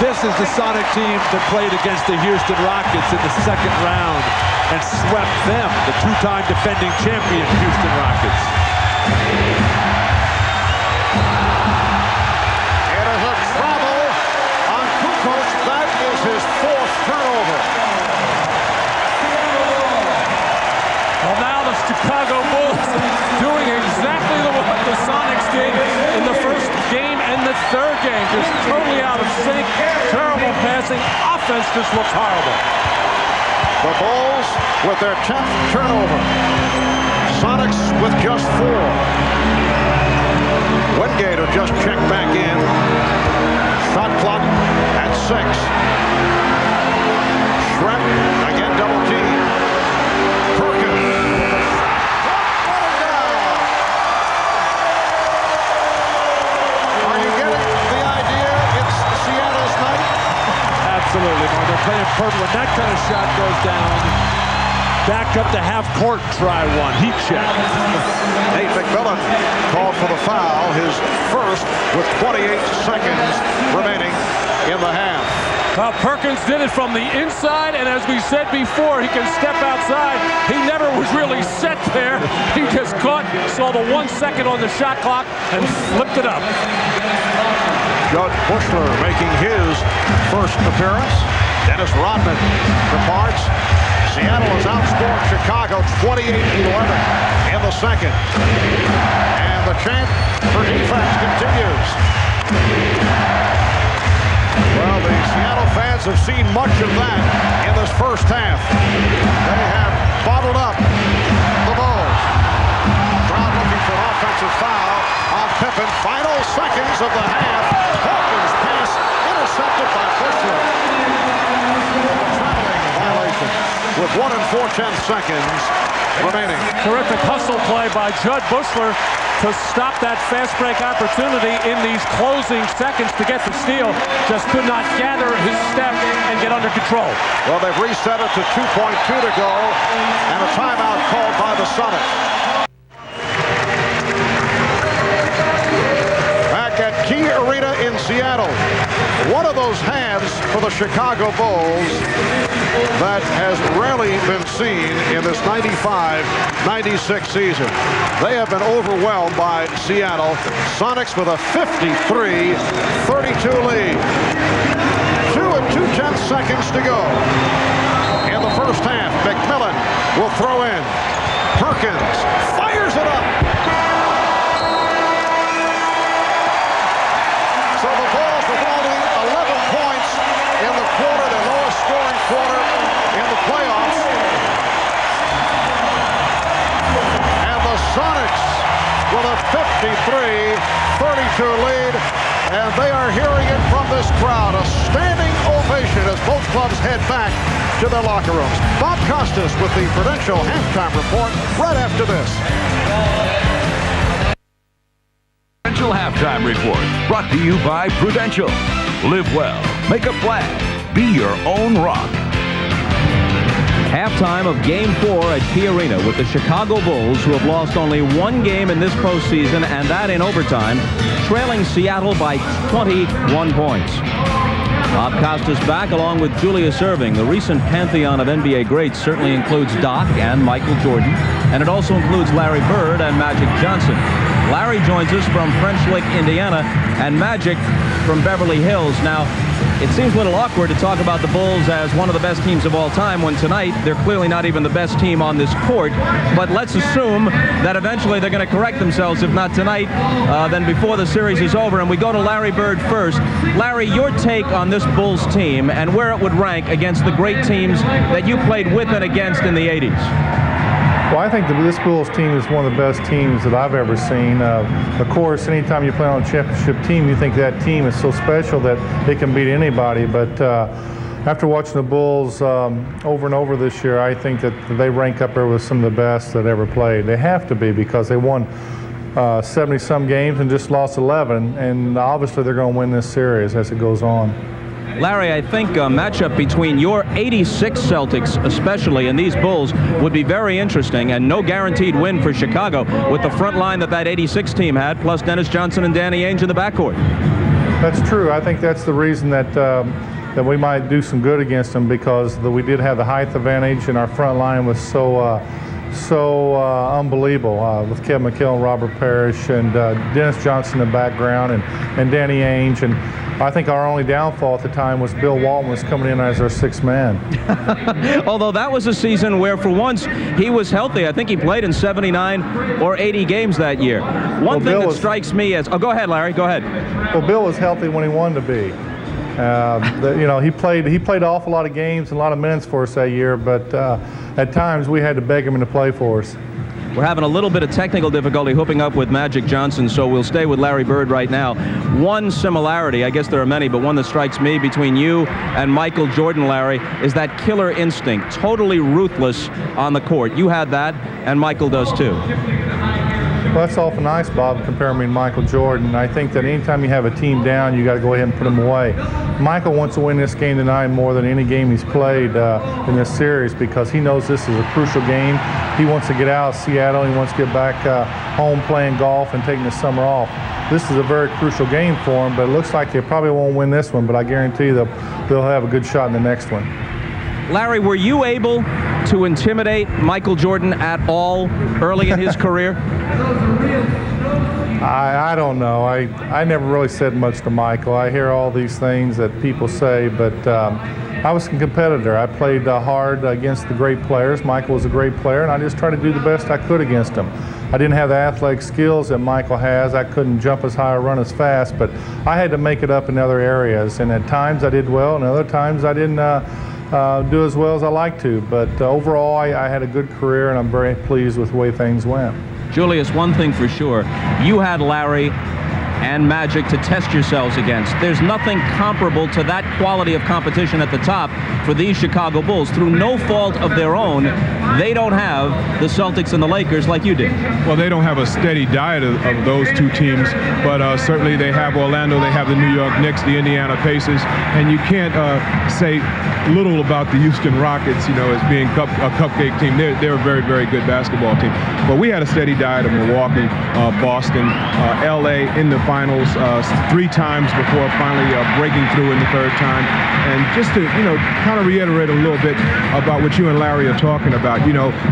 This is the Sonic team that played against the Houston Rockets in the second round and swept them, the 2-time defending champion Houston Rockets. It is a travel on Kukoc. That is his 4th turnover. Well, now the Chicago Bulls doing exactly what the Sonics did in the first game and the third game. Just totally out of sync, terrible passing. Offense just looks horrible. The Bulls with their 10th turnover. Sonics with just 4. Wingate will just check back in. Shot clock at 6. Schrempf again double team. Perkins. Are you getting the idea? It's Seattle's night. Absolutely, Mark. They're playing purple. When that kind of shot goes down, back up to half court, try one. Heat check. Nate McMillan called for the foul, his first with 28 seconds remaining in the half. Perkins did it from the inside, and as we said before, he can step outside. He never was really set there. He just saw the 1 second on the shot clock, and flipped it up. Judge Bushler making his first appearance. Dennis Rodman departs. Seattle has outscored Chicago 28-11 in the second. And the chant for defense continues. Well, the Seattle fans have seen much of that in this first half. They have bottled up the Bulls. Crowd looking for an offensive foul on Pippen. Final seconds of the half. Hawkins pass intercepted by Bushler. Traveling violation with 1 4/10 seconds remaining. Terrific hustle play by Jud Bushler to stop that fast break opportunity in these closing seconds to get the steal. Just could not gather his step and get under control. Well, they've reset it to 2.2 to go, and a timeout called by the Sonics. Back at Key Arena in Seattle. One of those halves for the Chicago Bulls that has rarely been seen in this 95-96 season. They have been overwhelmed by Seattle. Sonics with a 53-32 lead. 2 2/10 seconds to go in the first half. McMillan will throw in. Perkins fires it up. So the Bulls with only 11 points in the quarter, their lowest scoring quarter in the playoffs. And the Sonics with a 53-32 lead, and they are hearing it from this crowd. A standing ovation as both clubs head back to their locker rooms. Bob Costas with the Prudential halftime report right after this. Prudential Halftime Report, brought to you by Prudential. Live well, make a plan, be your own rock. Halftime of Game 4 at Key Arena with the Chicago Bulls, who have lost only one game in this postseason, and that in overtime, trailing Seattle by 21 points. Bob Costas back along with Julius Erving. The recent pantheon of NBA greats certainly includes Doc and Michael Jordan, and it also includes Larry Bird and Magic Johnson. Larry joins us from French Lick, Indiana, and Magic from Beverly Hills. Now, it seems a little awkward to talk about the Bulls as one of the best teams of all time when tonight they're clearly not even the best team on this court. But let's assume that eventually they're going to correct themselves, if not tonight, then before the series is over. And we go to Larry Bird first. Larry, your take on this Bulls team and where it would rank against the great teams that you played with and against in the 80s. Well, I think this Bulls team is one of the best teams that I've ever seen. Of course, anytime you play on a championship team, you think that team is so special that it can beat anybody. But after watching the Bulls over and over this year, I think that they rank up there with some of the best that ever played. They have to be, because they won 70-some games and just lost 11. And obviously they're going to win this series as it goes on. Larry, I think a matchup between your 86 Celtics especially and these Bulls would be very interesting, and no guaranteed win for Chicago with the front line that 86 team had, plus Dennis Johnson and Danny Ainge in the backcourt. That's true. I think that's the reason that that we might do some good against them, because we did have the height advantage, and our front line was so unbelievable with Kevin McHale and Robert Parrish and Dennis Johnson in the background and Danny Ainge. And I think our only downfall at the time was Bill Walton was coming in as our sixth man. Although that was a season where for once he was healthy. I think he played in 79 or 80 games that year. One thing that strikes me as... Oh, go ahead, Larry. Go ahead. Well, Bill was healthy when he wanted to be. He played an awful lot of games and a lot of minutes for us that year, but at times we had to beg him to play for us. We're having a little bit of technical difficulty hooking up with Magic Johnson, so we'll stay with Larry Bird right now. One similarity, I guess there are many, but one that strikes me between you and Michael Jordan, Larry, is that killer instinct, totally ruthless on the court. You had that, and Michael does too. Well, that's awful nice, Bob, comparing me to Michael Jordan. I think that anytime you have a team down, you got to go ahead and put them away. Michael wants to win this game tonight more than any game he's played in this series because he knows this is a crucial game. He wants to get out of Seattle. He wants to get back home playing golf and taking the summer off. This is a very crucial game for him, but it looks like they probably won't win this one, but I guarantee you they'll have a good shot in the next one. Larry, were you able to intimidate Michael Jordan at all early in his career? I don't know. I never really said much to Michael. I hear all these things that people say, but I was a competitor. I played hard against the great players. Michael was a great player, and I just tried to do the best I could against him. I didn't have the athletic skills that Michael has. I couldn't jump as high or run as fast, but I had to make it up in other areas, and at times I did well, and other times I didn't do as well as I like to. But overall, I had a good career, and I'm very pleased with the way things went. Julius, one thing for sure, you had Larry and Magic to test yourselves against. There's nothing comparable to that quality of competition at the top for these Chicago Bulls. Through no fault of their own, they don't have the Celtics and the Lakers like you did. Well, they don't have a steady diet of those two teams, but certainly they have Orlando, they have the New York Knicks, the Indiana Pacers, and you can't say little about the Houston Rockets, as being a cupcake team. They're a very, very good basketball team. But we had a steady diet of Milwaukee, Boston, L.A. in the finals 3 times before finally breaking through in the 3rd time. And just to, kind of reiterate a little bit about what you and Larry are talking about,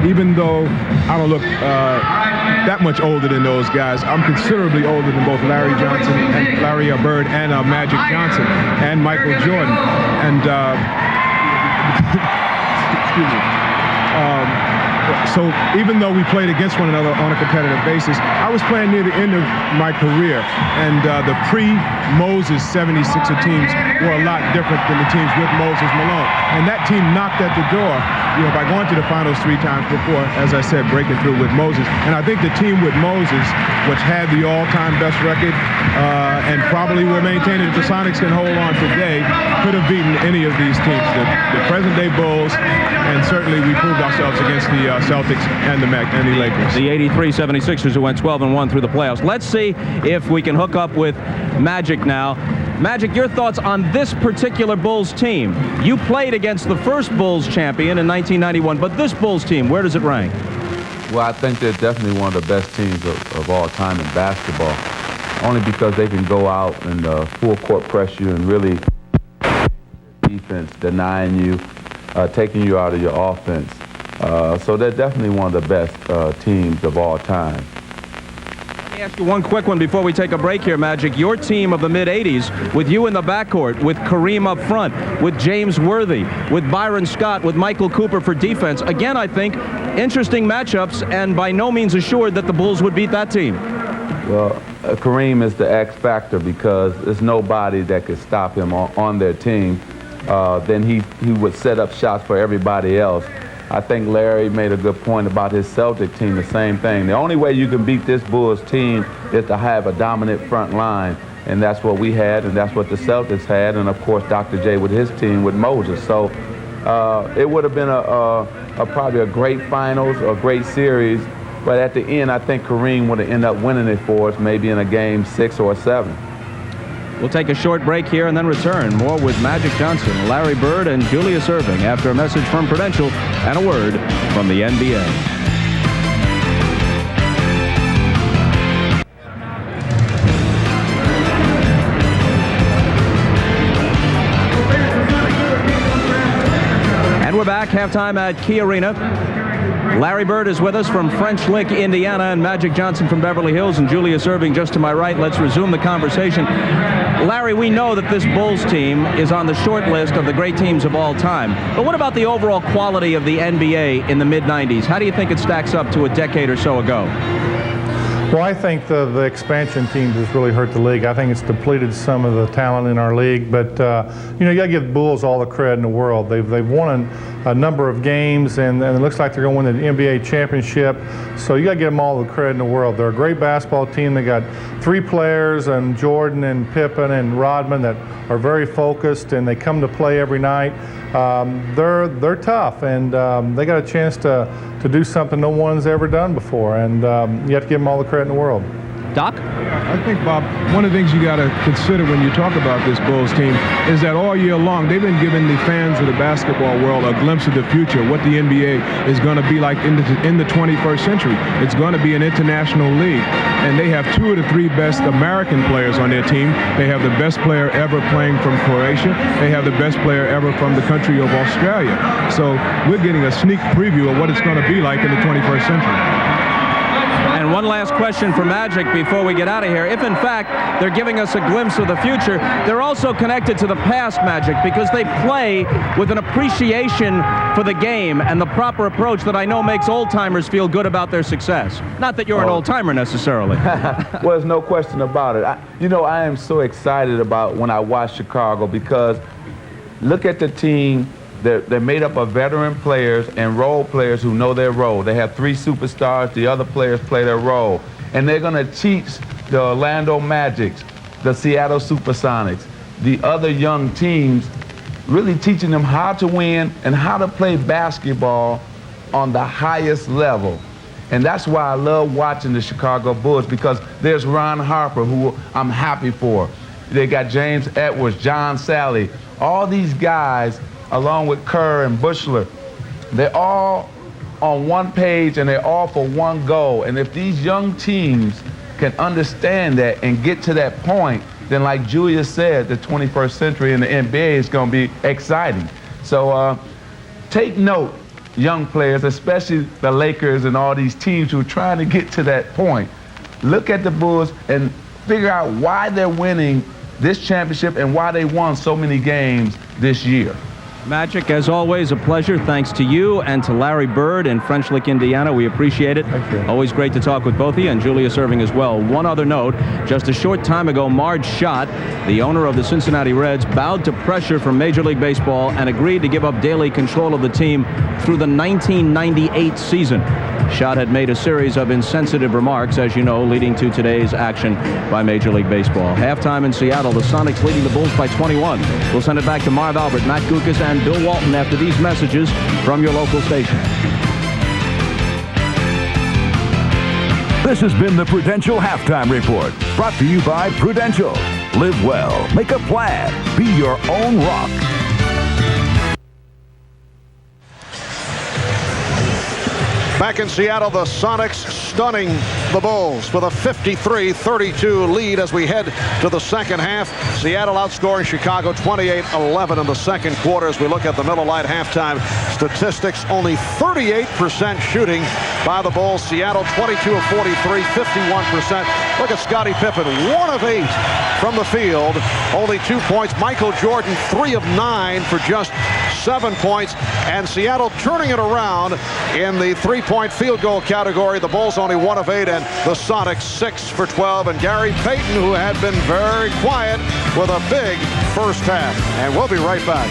even though I don't look that much older than those guys, I'm considerably older than both Larry Bird and Magic Johnson and Michael Jordan. And excuse me. So even though we played against one another on a competitive basis, I was playing near the end of my career, and the pre-Moses 76er teams were a lot different than the teams with Moses Malone. And that team knocked at the door, by going to the finals 3 times before, as I said, breaking through with Moses. And I think the team with Moses, which had the all-time best record, and probably will maintain it if the Sonics can hold on today, could have beaten any of these teams, the present-day Bulls, and certainly we proved ourselves against the Celtics and the Lakers. The 83 76ers who went 12-1 through the playoffs. Let's see if we can hook up with Magic now. Magic, your thoughts on this particular Bulls team. You played against the first Bulls champion in 1991, but this Bulls team, where does it rank? Well, I think they're definitely one of the best teams of all time in basketball, only because they can go out and full court press you and really defense, denying you, taking you out of your offense. So they're definitely one of the best teams of all time. Let me ask you one quick one before we take a break here, Magic. Your team of the mid-'80s, with you in the backcourt, with Kareem up front, with James Worthy, with Byron Scott, with Michael Cooper for defense. Again, I think, interesting matchups, and by no means assured that the Bulls would beat that team. Well, Kareem is the X factor because there's nobody that could stop him on their team. Then he would set up shots for everybody else. I think Larry made a good point about his Celtic team, the same thing. The only way you can beat this Bulls team is to have a dominant front line, and that's what we had, and that's what the Celtics had, and of course Dr. J with his team with Moses. So it would have been probably a great finals, a great series, but at the end I think Kareem would have ended up winning it for us, maybe in a game 6 or 7. We'll take a short break here and then return. More with Magic Johnson, Larry Bird, and Julius Erving after a message from Prudential and a word from the NBA. And we're back, halftime at Key Arena. Larry Bird is with us from French Lick, Indiana, and Magic Johnson from Beverly Hills, and Julius Erving just to my right. Let's resume the conversation. Larry, we know that this Bulls team is on the short list of the great teams of all time. But what about the overall quality of the NBA in the mid-'90s? How do you think it stacks up to a decade or so ago? Well, I think the expansion teams has really hurt the league. I think it's depleted some of the talent in our league. But, you got to give the Bulls all the credit in the world. They've won a number of games, and it looks like they're going to win the NBA championship. So you got to give them all the credit in the world. They're a great basketball team. They got 3 players, and Jordan and Pippen and Rodman, that are very focused, and they come to play every night. They're tough, and they got a chance to to do something no one's ever done before, and you have to give them all the credit in the world. Doc? I think, Bob, one of the things you got to consider when you talk about this Bulls team is that all year long they've been giving the fans of the basketball world a glimpse of the future, what the NBA is going to be like in the 21st century. It's going to be an international league, and they have 2 of the 3 best American players on their team. They have the best player ever playing from Croatia. They have the best player ever from the country of Australia. So we're getting a sneak preview of what it's going to be like in the 21st century. And one last question for Magic before we get out of here. If, in fact, they're giving us a glimpse of the future, they're also connected to the past, Magic, because they play with an appreciation for the game and the proper approach that I know makes old-timers feel good about their success. Not that you're an old-timer necessarily. Well, there's no question about it. I am so excited about when I watch Chicago because look at the team. They're made up of veteran players and role players who know their role. They have 3 superstars. The other players play their role. And they're going to teach the Orlando Magic, the Seattle Supersonics, the other young teams, really teaching them how to win and how to play basketball on the highest level. And that's why I love watching the Chicago Bulls, because there's Ron Harper, who I'm happy for. They got James Edwards, John Sally, all these guys, along with Kerr and Bushler. They're all on one page and they're all for one goal. And if these young teams can understand that and get to that point, then like Julius said, the 21st century in the NBA is going to be exciting. So take note, young players, especially the Lakers and all these teams who are trying to get to that point. Look at the Bulls and figure out why they're winning this championship and why they won so many games this year. Magic, as always, a pleasure. Thanks to you and to Larry Bird in French Lick, Indiana. We appreciate it. Thank you. Always great to talk with both of you, and Julius Erving as well. One other note, just a short time ago, Marge Schott, the owner of the Cincinnati Reds, bowed to pressure from Major League Baseball and agreed to give up daily control of the team through the 1998 season. Schott had made a series of insensitive remarks, as you know, leading to today's action by Major League Baseball. Halftime in Seattle, the Sonics leading the Bulls by 21. We'll send it back to Marv Albert, Matt Guokas, and Bill Walton after these messages from your local station. This has been the Prudential Halftime Report, brought to you by Prudential. Live well, make a plan, be your own rock. Back in Seattle, the Sonics stunning the Bulls with a 53-32 lead as we head to the second half. Seattle outscoring Chicago 28-11 in the second quarter. As we look at the Miller Lite halftime statistics, only 38% shooting by the Bulls. Seattle 22 of 43, 51%. Look at Scottie Pippen, 1 of 8 from the field, only 2 points. Michael Jordan, 3 of 9 for just 7 points. And Seattle turning it around in the three-point field goal category. The Bulls only 1 of 8, and the Sonics 6 for 12. And Gary Payton, who had been very quiet, with a big first half. And we'll be right back.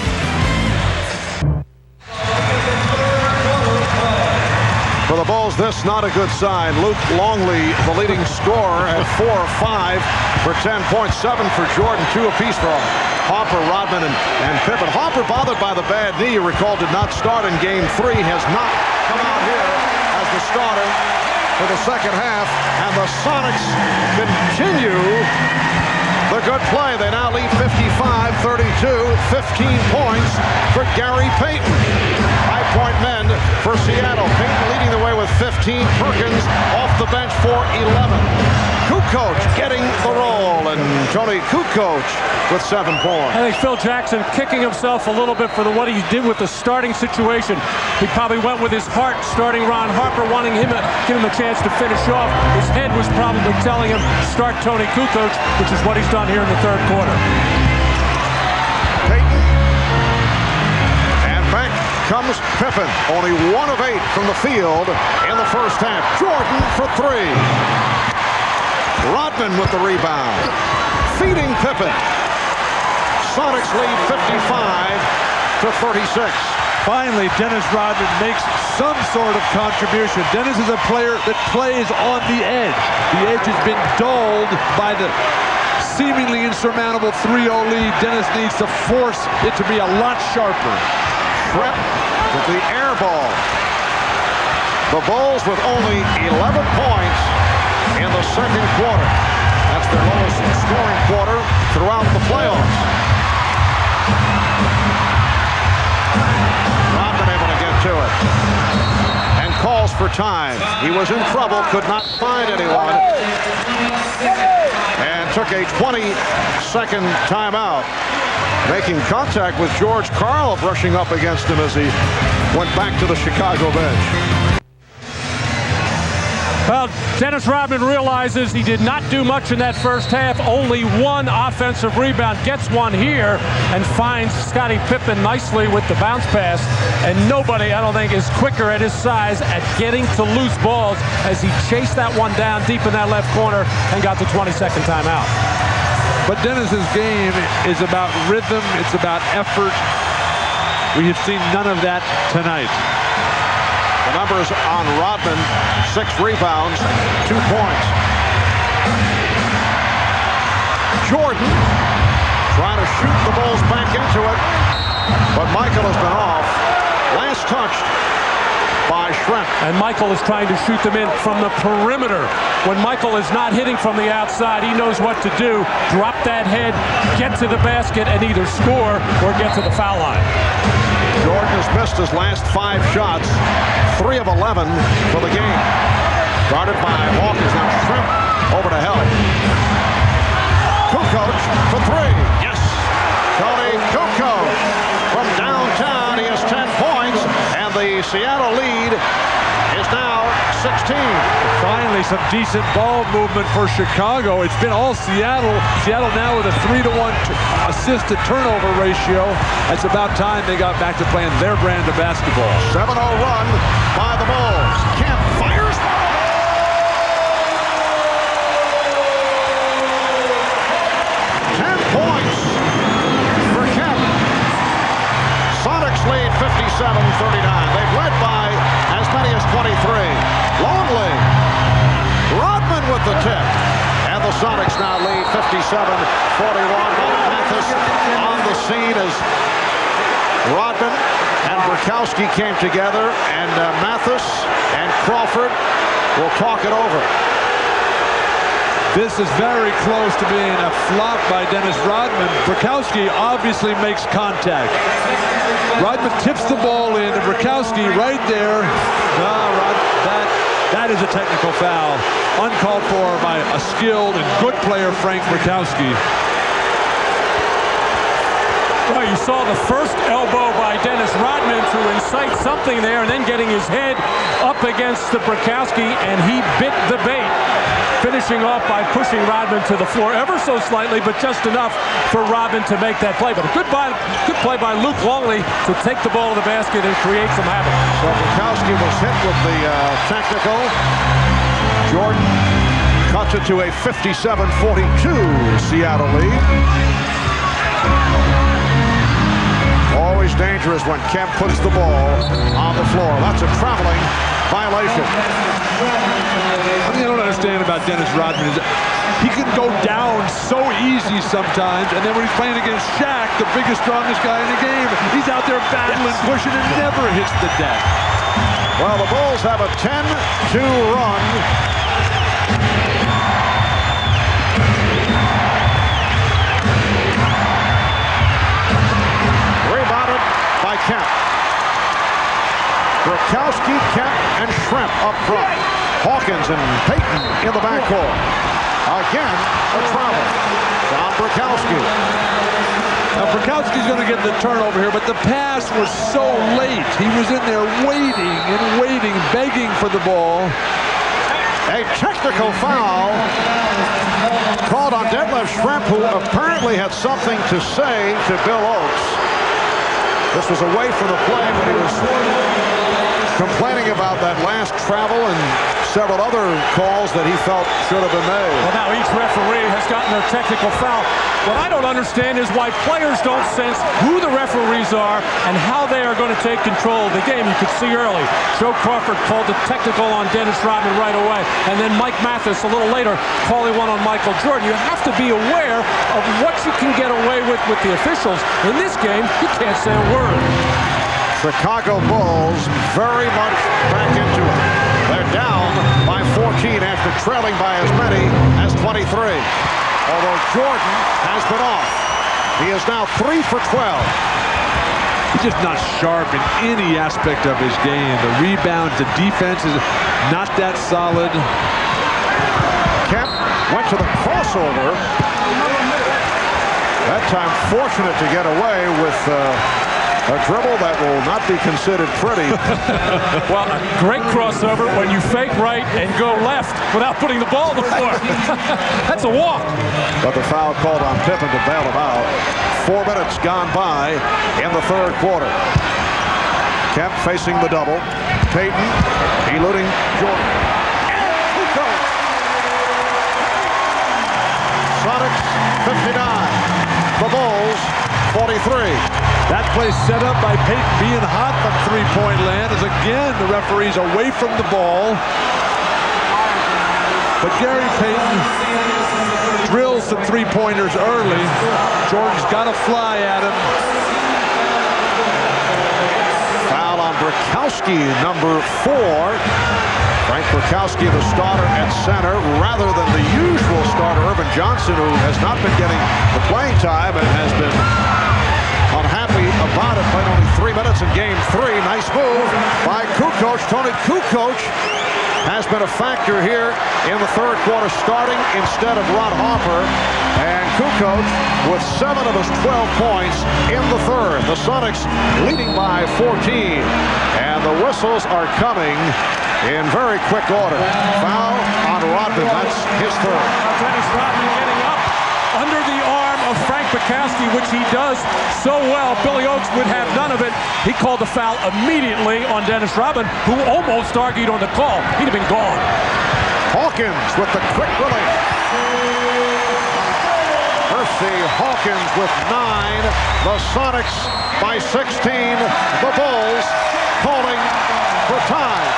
For the Bulls, this not a good sign. Luke Longley, the leading scorer, at 4 of 5 for 10 points. 7 for Jordan, 2 apiece for Harper, Rodman, and Pippen. Harper, bothered by the bad knee, you recall, did not start in Game 3, has not come out here as the starter for the second half. And the Sonics continue the good play. They now lead 55-32, 15 points for Gary Payton. 5-point men for Seattle. Payton leading the way with 15. Perkins off the bench for 11. Kukoc getting the roll, and Tony Kukoc with 7 points. I think Phil Jackson kicking himself a little bit for what he did with the starting situation. He probably went with his heart starting Ron Harper, wanting him to give him a chance to finish off. His head was probably telling him start Tony Kukoc, which is what he's done here in the third quarter. Payton. And back comes Pippen. Only 1 of 8 from the field in the first half. Jordan for 3. Rodman with the rebound. Feeding Pippen. Sonics lead 55-36. Finally, Dennis Rodman makes some sort of contribution. Dennis is a player that plays on the edge. The edge has been dulled by the seemingly insurmountable 3-0 lead. Dennis needs to force it to be a lot sharper. Brett with the air ball. The Bulls with only 11 points in the second quarter. That's their lowest scoring quarter throughout the playoffs. Rodman able to get to it. And calls for time. He was in trouble, could not find anyone. And took a 20-second timeout. Making contact with George Karl, brushing up against him as he went back to the Chicago bench. Well, Dennis Rodman realizes he did not do much in that first half. Only one offensive rebound, gets one here, and finds Scottie Pippen nicely with the bounce pass. And nobody, I don't think, is quicker at his size at getting to loose balls as he chased that one down deep in that left corner and got the 22nd timeout. But Dennis's game is about rhythm. It's about effort. We have seen none of that tonight. The numbers on Rodman: 6 rebounds, 2 points. Jordan trying to shoot the Bulls back into it, but Michael has been off. Last touched by Schrempf. And Michael is trying to shoot them in from the perimeter. When Michael is not hitting from the outside, he knows what to do. Drop that head, get to the basket, and either score or get to the foul line. Jordan has missed his last 5 shots, 3 of 11 for the game. Guarded by Hawkins, now Schrempf over to help. Kukoc for 3. Yes! Tony Kukoc from downtown. He has 10 points, and the Seattle lead is now 16. Finally, some decent ball movement for Chicago. It's been all Seattle. Seattle now with a 3-to-1 assist to turnover ratio. It's about time they got back to playing their brand of basketball. 7-0 run by the Bulls. Kemp fires. Lead 57-39. They've led by as many as 23. Longley. Rodman with the tip. And the Sonics now lead 57-41. Mathis on the scene as Rodman and Burkowski came together. And Mathis and Crawford will talk it over. This is very close to being a flop by Dennis Rodman. Burkowski obviously makes contact. Rodman tips the ball in, and Burkowski right there. That is a technical foul. Uncalled for by a skilled and good player, Frank Burkowski. Well, you saw the first elbow by Dennis Rodman to incite something there, and then getting his head up against the Burkowski, and he bit the bait. Finishing off by pushing Rodman to the floor ever so slightly, but just enough for Rodman to make that play. But a good play by Luke Longley to take the ball to the basket and create some havoc. So Burkowski was hit with the technical. Jordan cuts it to a 57-42 Seattle lead. Always dangerous when Kemp puts the ball on the floor. That's a traveling violation. One thing I don't understand about Dennis Rodman is he can go down so easy sometimes, and then when he's playing against Shaq, the biggest, strongest guy in the game, he's out there battling, pushing, and never hits the deck. Well, the Bulls have a 10-2 run. Rebounded by Kemp. Burkowski, Kemp, and Schrempf up front. Hawkins and Payton in the backcourt. Again, a travel. John Burkowski. Now, Burkowski's going to get the turnover here, but the pass was so late. He was in there waiting and waiting, begging for the ball. A technical foul called on Detlef Schrempf, who apparently had something to say to Bill Oakes. This was away from the play, but he was complaining about that last travel and several other calls that he felt should have been made. Well, now each referee has gotten their technical foul. What I don't understand is why players don't sense who the referees are and how they are going to take control of the game. You could see early, Joe Crawford called the technical on Dennis Rodman right away, and then Mike Mathis a little later calling one on Michael Jordan. You have to be aware of what you can get away with the officials. In this game, you can't say a word. Chicago Bulls very much back into it. They're down by 14 after trailing by as many as 23. Although Jordan has been off. He is now 3 for 12. He's just not sharp in any aspect of his game. The rebounds, the defense is not that solid. Kemp went to the crossover. That time fortunate to get away with a dribble that will not be considered pretty. Well, a great crossover when you fake right and go left without putting the ball on the floor. That's a walk. But the foul called on Pippen to bail him out. 4 minutes gone by in the third quarter. Kemp facing the double. Payton eluding Jordan. And Kukoc. Sonics 59. The Bulls 43. That play set up by Payton being hot from three-point land as again the referee's away from the ball. But Gary Payton drills some three-pointers early. Jordan's got to fly at him. Foul on Brakowski, number 4. Frank Brakowski, the starter at center, rather than the usual starter, Irvin Johnson, who has not been getting the playing time and has been unhappy about it. Played only 3 minutes in game 3. Nice move by Kukoc. Tony Kukoc has been a factor here in the third quarter, starting instead of Ron Harper. And Kukoc with 7 of his 12 points in the third. The Sonics leading by 14. And the whistles are coming in very quick order. Foul on Rodman. That's his third. Dennis Rodman getting up under the arm of Frank Brakowski, which he does so well. Billy Oakes would have none of it. He called the foul immediately on Dennis Rodman, who almost argued on the call. He'd have been gone. Hawkins with the quick release. Percy Hawkins with 9. The Sonics by 16. The Bulls calling for time.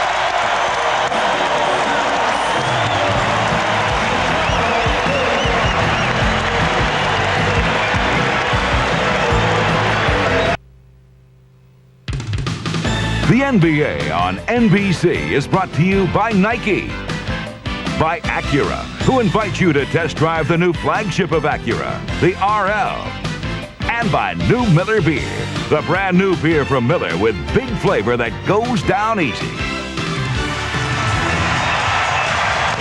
The NBA on NBC is brought to you by Nike, by Acura, who invites you to test drive the new flagship of Acura, the RL, and by New Miller Beer, the brand new beer from Miller with big flavor that goes down easy.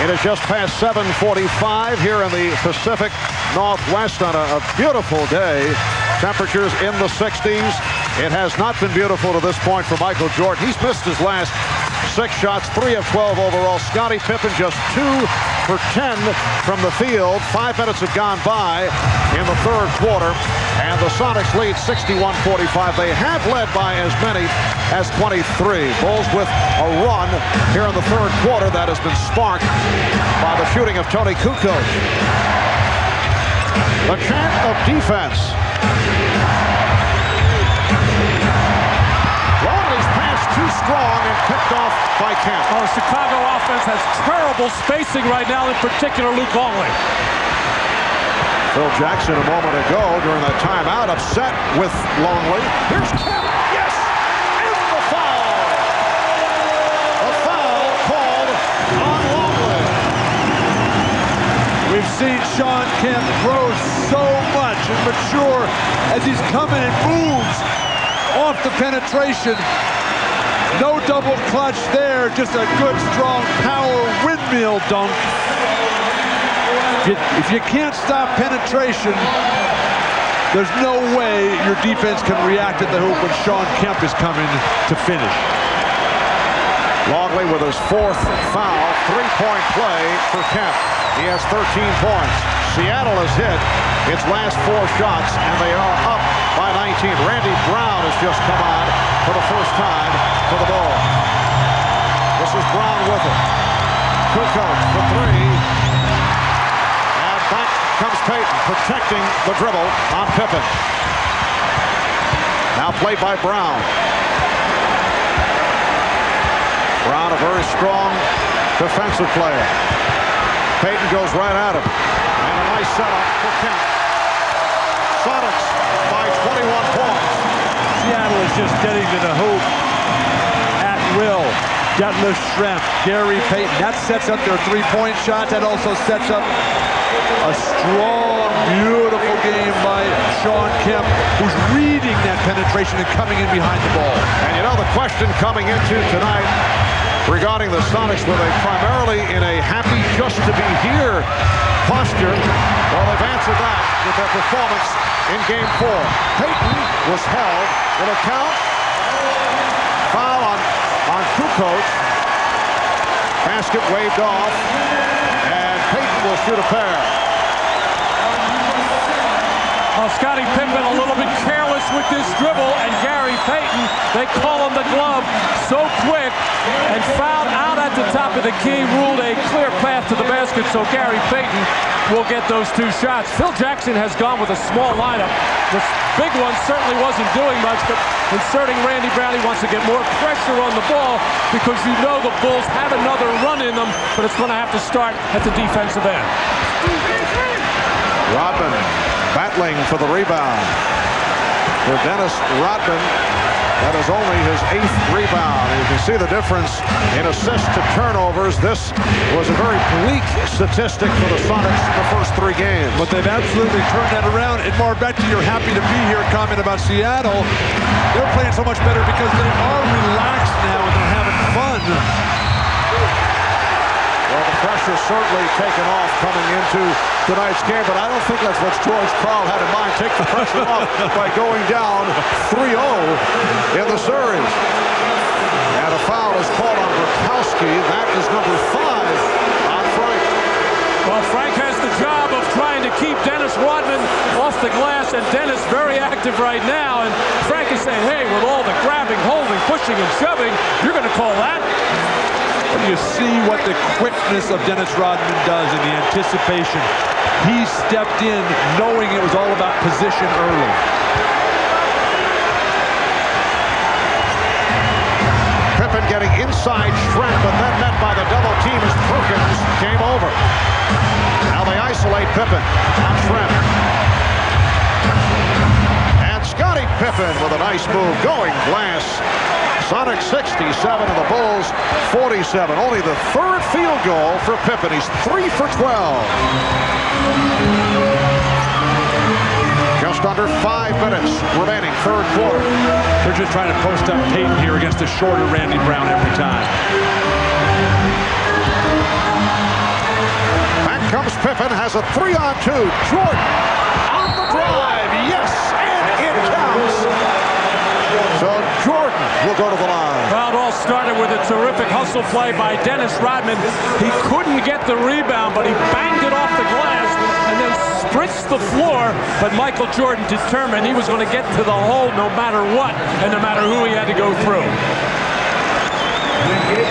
It is just past 7:45 here in the Pacific Northwest on a beautiful day. Temperatures in the 60s. It has not been beautiful to this point for Michael Jordan. He's missed his last 6 shots, 3 of 12 overall. Scottie Pippen just 2 for 10 from the field. 5 minutes have gone by in the third quarter, and the Sonics lead 61-45. They have led by as many as 23. Bulls with a run here in the third quarter that has been sparked by the shooting of Tony Kukoc. The chant of defense. Longley's pass too strong and picked off by Kemp. Oh, Chicago offense has terrible spacing right now, in particular Luke Longley. Phil Jackson a moment ago during that timeout upset with Longley. Here's Kemp. Yes! And the foul! A foul called on Longley. We've seen Shawn Kemp grow so much and mature as he's coming and moves off the penetration. No double clutch there, just a good, strong power windmill dunk. If you can't stop penetration, there's no way your defense can react at the hoop when Shawn Kemp is coming to finish. Longley with his 4th foul, 3-point play for Kemp. He has 13 points. Seattle has hit its last 4 shots, and they are up by 19. Randy Brown has just come on for the first time for the Bulls. This is Brown with it. Kukoc for 3. And back comes Payton, protecting the dribble on Pippen. Now played by Brown. Brown, a very strong defensive player. Payton goes right at him. And a nice setup for Kemp. Sonics by 21 points. Seattle is just getting to the hoop at will. Got the strength. Gary Payton. That sets up their three-point shot. That also sets up a strong, beautiful game by Shawn Kemp, who's reading that penetration and coming in behind the ball. And you know the question coming into tonight regarding the Sonics, were they primarily in a happy just to be here posture? Well, they've answered that with their performance in Game 4. Payton was held. Will it count? Foul on Kukoc. Basket waved off, and Payton will shoot a pair. Well, Scottie Pippen a little bit careless with this dribble, and Gary Payton, they call him the glove so quick, and fouled out at the top of the key, ruled a clear path to the basket, so Gary Payton will get those two shots. Phil Jackson has gone with a small lineup. The big one certainly wasn't doing much, but inserting Randy Brown, he wants to get more pressure on the ball because you know the Bulls have another run in them, but it's going to have to start at the defensive end. Rodman battling for the rebound. For Dennis Rodman, that is only his 8th rebound. You can see the difference in assists to turnovers. This was a very bleak statistic for the Sonics in the first 3 games. But they've absolutely turned that around. And more back to your happy to be here comment about Seattle. They're playing so much better because they are relaxed now and they're having fun. Well, the pressure certainly taken off coming into tonight's game, but I don't think that's what George Karl had in mind. Take the pressure off by going down 3-0 in the series. And a foul is called on Bukowski. That is number 5 on Frank. Well, Frank has the job of trying to keep Dennis Rodman off the glass, and Dennis very active right now. And Frank is saying, hey, with all the grabbing, holding, pushing, and shoving, you're going to call that? You see what the quickness of Dennis Rodman does in the anticipation. He stepped in knowing it was all about position early. Pippen getting inside Trent, but then met by the double team as Perkins came over. Now they isolate Pippen on Trent. And Scottie Pippen with a nice move going glass. Sonics 67 and the Bulls 47. Only the 3rd field goal for Pippen. He's 3 for 12. Just under 5 minutes remaining, 3rd quarter. They're just trying to post up Payton here against a shorter Randy Brown every time. Back comes Pippen, has a 3-on-2. Jordan on the drive. Yes, and it counts. So Jordan will go to the line. Well, it all started with a terrific hustle play by Dennis Rodman. He couldn't get the rebound, but he banged it off the glass and then spritz the floor. But Michael Jordan determined he was going to get to the hole no matter what and no matter who he had to go through.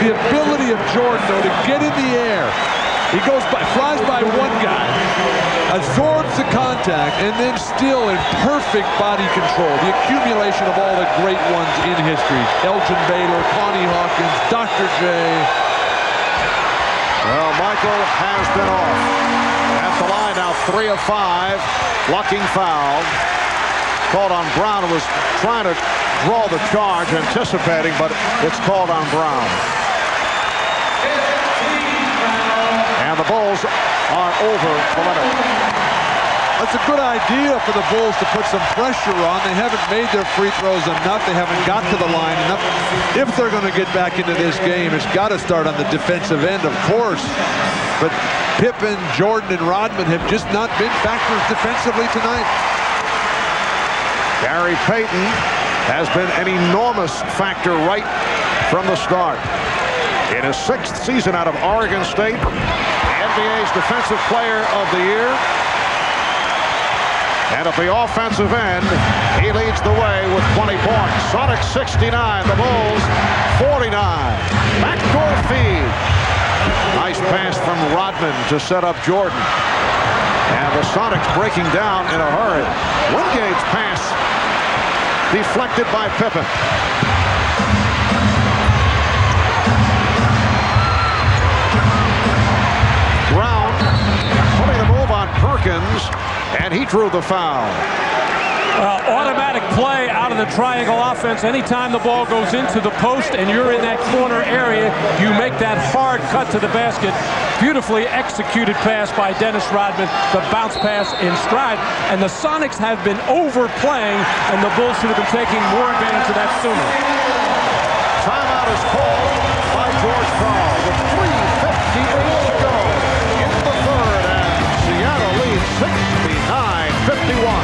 The ability of Jordan, though, to get in the air. He flies by one guy, absorbs the contact, and then still in perfect body control. The accumulation of all the great ones in history. Elgin Baylor, Connie Hawkins, Dr. J. Well, Michael has been off. At the line now, 3 of 5. Blocking foul. Called on Brown, who was trying to draw the charge, anticipating, but it's called on Brown. And the Bulls are over the limit. That's a good idea for the Bulls to put some pressure on. They haven't made their free throws enough. They haven't got to the line enough. If they're going to get back into this game, it's got to start on the defensive end, of course. But Pippen, Jordan, and Rodman have just not been factors defensively tonight. Gary Payton has been an enormous factor right from the start. In his 6th season out of Oregon State, NBA's Defensive Player of the Year. And at the offensive end, he leads the way with 20 points. Sonics 69, the Bulls 49. Backdoor feed. Nice pass from Rodman to set up Jordan. And the Sonics breaking down in a hurry. Wingate's pass deflected by Pippen. Brown putting the move on Perkins, and he drew the foul. Automatic play out of the a triangle offense. Anytime the ball goes into the post and you're in that corner area, you make that hard cut to the basket. Beautifully executed pass by Dennis Rodman, the bounce pass in stride. And the Sonics have been overplaying, and the Bulls should have been taking more advantage of that sooner. Timeout is called by George Karl with 3:58 to go in the third, and Seattle leads 69-51.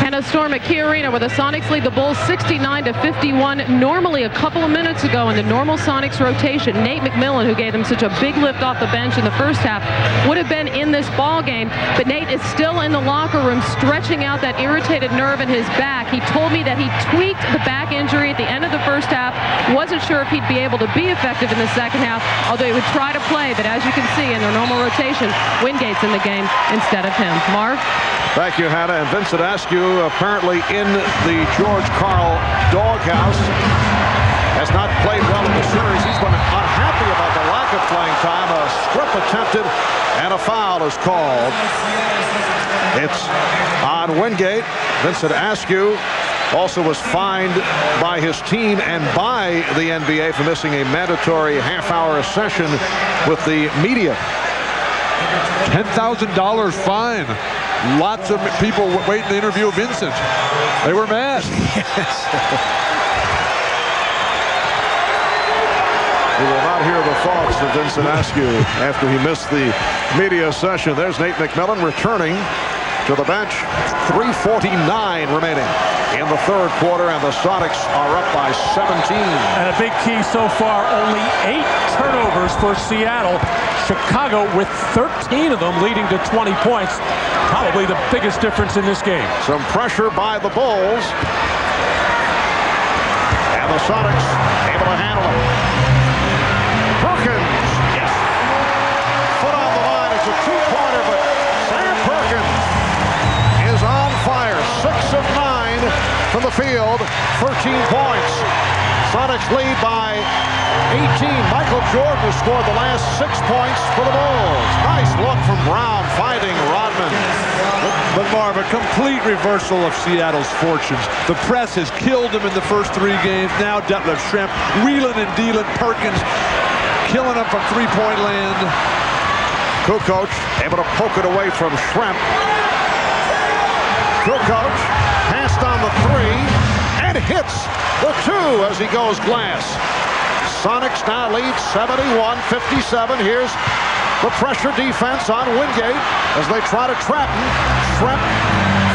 And a storm at Key Arena where the Sonics lead the Bulls 69-51. Normally, a couple of minutes ago in the normal Sonics rotation, Nate McMillan, who gave them such a big lift off the bench in the first half, would have been in this ball game. But Nate is still in the locker room stretching out that irritated nerve in his back. He told me that he tweaked the back injury at the end of the first half. Wasn't sure if he'd be able to be effective in the second half, although he would try to play. But as you can see in their normal rotation, Wingate's in the game instead of him. Marv? Thank you, Hannah. And Vincent Askew, apparently in the George Karl doghouse, has not played well in the series. He's been unhappy about the lack of playing time. A strip attempted and a foul is called. It's on Wingate. Vincent Askew also was fined by his team and by the NBA for missing a mandatory half-hour session with the media. $10,000 fine. Lots of people waiting to interview Vincent. They were mad. Yes. We will not hear the thoughts of Vincent Askew after he missed the media session. There's Nate McMillan returning to the bench. 3:49 remaining in the third quarter, and the Sonics are up by 17. And a big key so far, only 8 turnovers for Seattle. Chicago with 13 of them, leading to 20 points. Probably the biggest difference in this game. Some pressure by the Bulls. And the Sonics able to handle it. Perkins. Yes. Foot on the line. It's a two-pointer, but Sam Perkins is on fire. 6 of 9 from the field. 13 points. Sonics lead by 18. Michael Jordan has scored the last 6 points for the Bulls. Nice look from Brown finding Rodman. But Marv, a complete reversal of Seattle's fortunes. The press has killed them in the first 3 games. Now Detlef Schrempf, wheeling and dealing. Perkins killing them from three-point land. Kukoc able to poke it away from Schrempf. Kukoc passed on the 3 and hits the 2 as he goes glass. Sonics now lead 71-57. Here's the pressure defense on Wingate as they try to trap him. Schrempf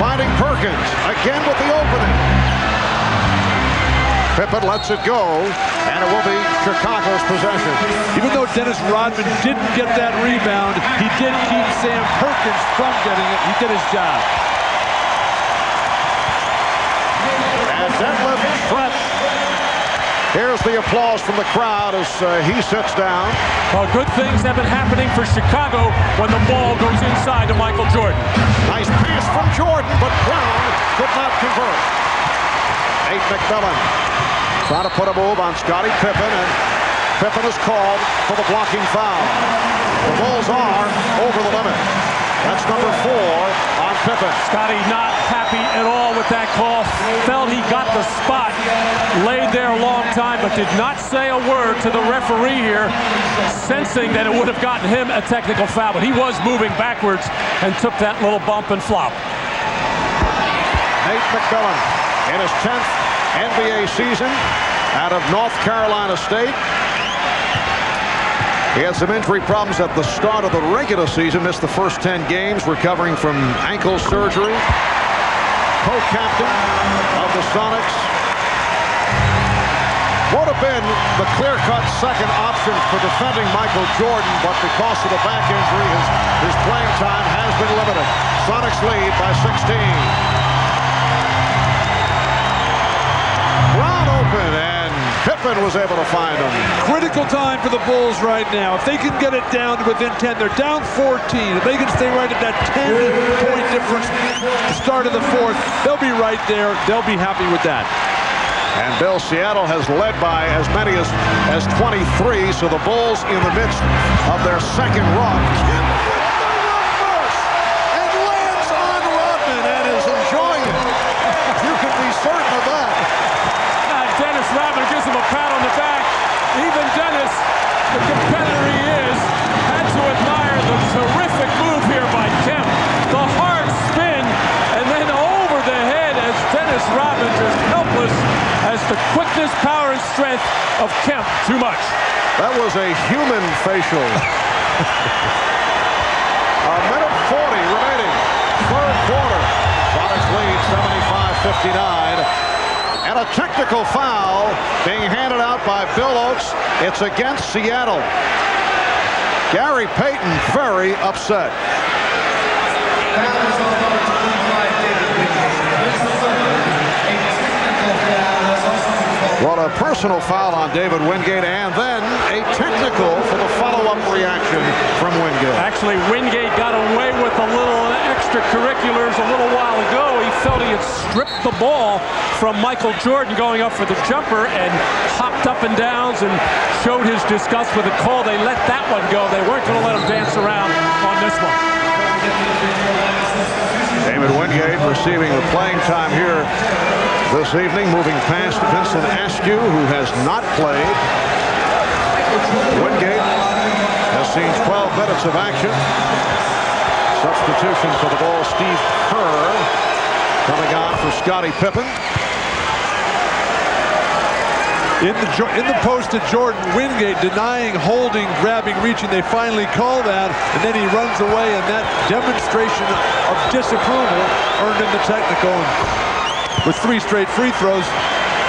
finding Perkins again with the opening. Pippen lets it go, and it will be Chicago's possession. Even though Dennis Rodman didn't get that rebound, he did keep Sam Perkins from getting it. He did his job. And Detlef Schrempf. Here's the applause from the crowd as he sits down. Well, good things have been happening for Chicago when the ball goes inside to Michael Jordan. Nice pass from Jordan, but Brown could not convert. Nate McMillan trying to put a move on Scottie Pippen, and Pippen is called for the blocking foul. The Bulls are over the limit. That's number 4 on Pippen. Scottie not happy at all with that call. Felt he got the spot. Laid there a long time, but did not say a word to the referee here, sensing that it would have gotten him a technical foul. But he was moving backwards and took that little bump and flop. Nate McMillan in his 10th NBA season out of North Carolina State. He had some injury problems at the start of the regular season, missed the first 10 games, recovering from ankle surgery. Co-captain of the Sonics. Would have been the clear-cut second option for defending Michael Jordan, but because of the back injury, his playing time has been limited. Sonics lead by 16. Brown open, and Pippen was able to find him. Critical time for the Bulls right now. If they can get it down to within 10, they're down 14. If they can stay right at that 10-point difference at the start of the fourth, they'll be right there. They'll be happy with that. And Bill, Seattle has led by as many as 23, so the Bulls in the midst of their second run. And lands on Rodman, the quickness, power, and strength of Kemp too much. That was a human facial. A minute 40 remaining. Third quarter. Sonics lead 75-59. And a technical foul being handed out by Bill Oates. It's against Seattle. Gary Payton very upset. Well, a personal foul on David Wingate, and then a technical for the follow-up reaction from Wingate. Actually, Wingate got away with a little extracurriculars a little while ago. He felt he had stripped the ball from Michael Jordan going up for the jumper and hopped up and downs and showed his disgust with the call. They let that one go. They weren't going to let him dance around on this one. David Wingate receiving the playing time here this evening, moving past Vincent Askew, who has not played. Wingate has seen 12 minutes of action. Substitution for the ball, Steve Kerr coming on for Scottie Pippen. In the post to Jordan, Wingate denying, holding, grabbing, reaching. They finally call that, and then he runs away, and that demonstration of disapproval earned him the technical. And with 3 straight free throws,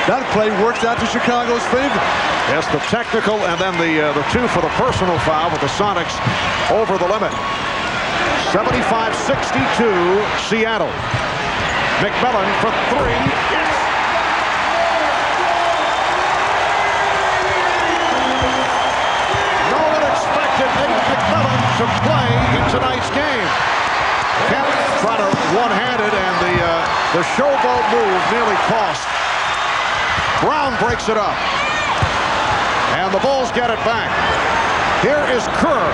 that play works out to Chicago's favor. Yes, the technical, and then the 2 for the personal foul with the Sonics over the limit. 75-62, Seattle. McMillan for 3. Yes. No one expected Nate McMillan to play in tonight's game. Kemp trying to one-handed, and the showboat move nearly cost. Brown breaks it up. And the Bulls get it back. Here is Kerr.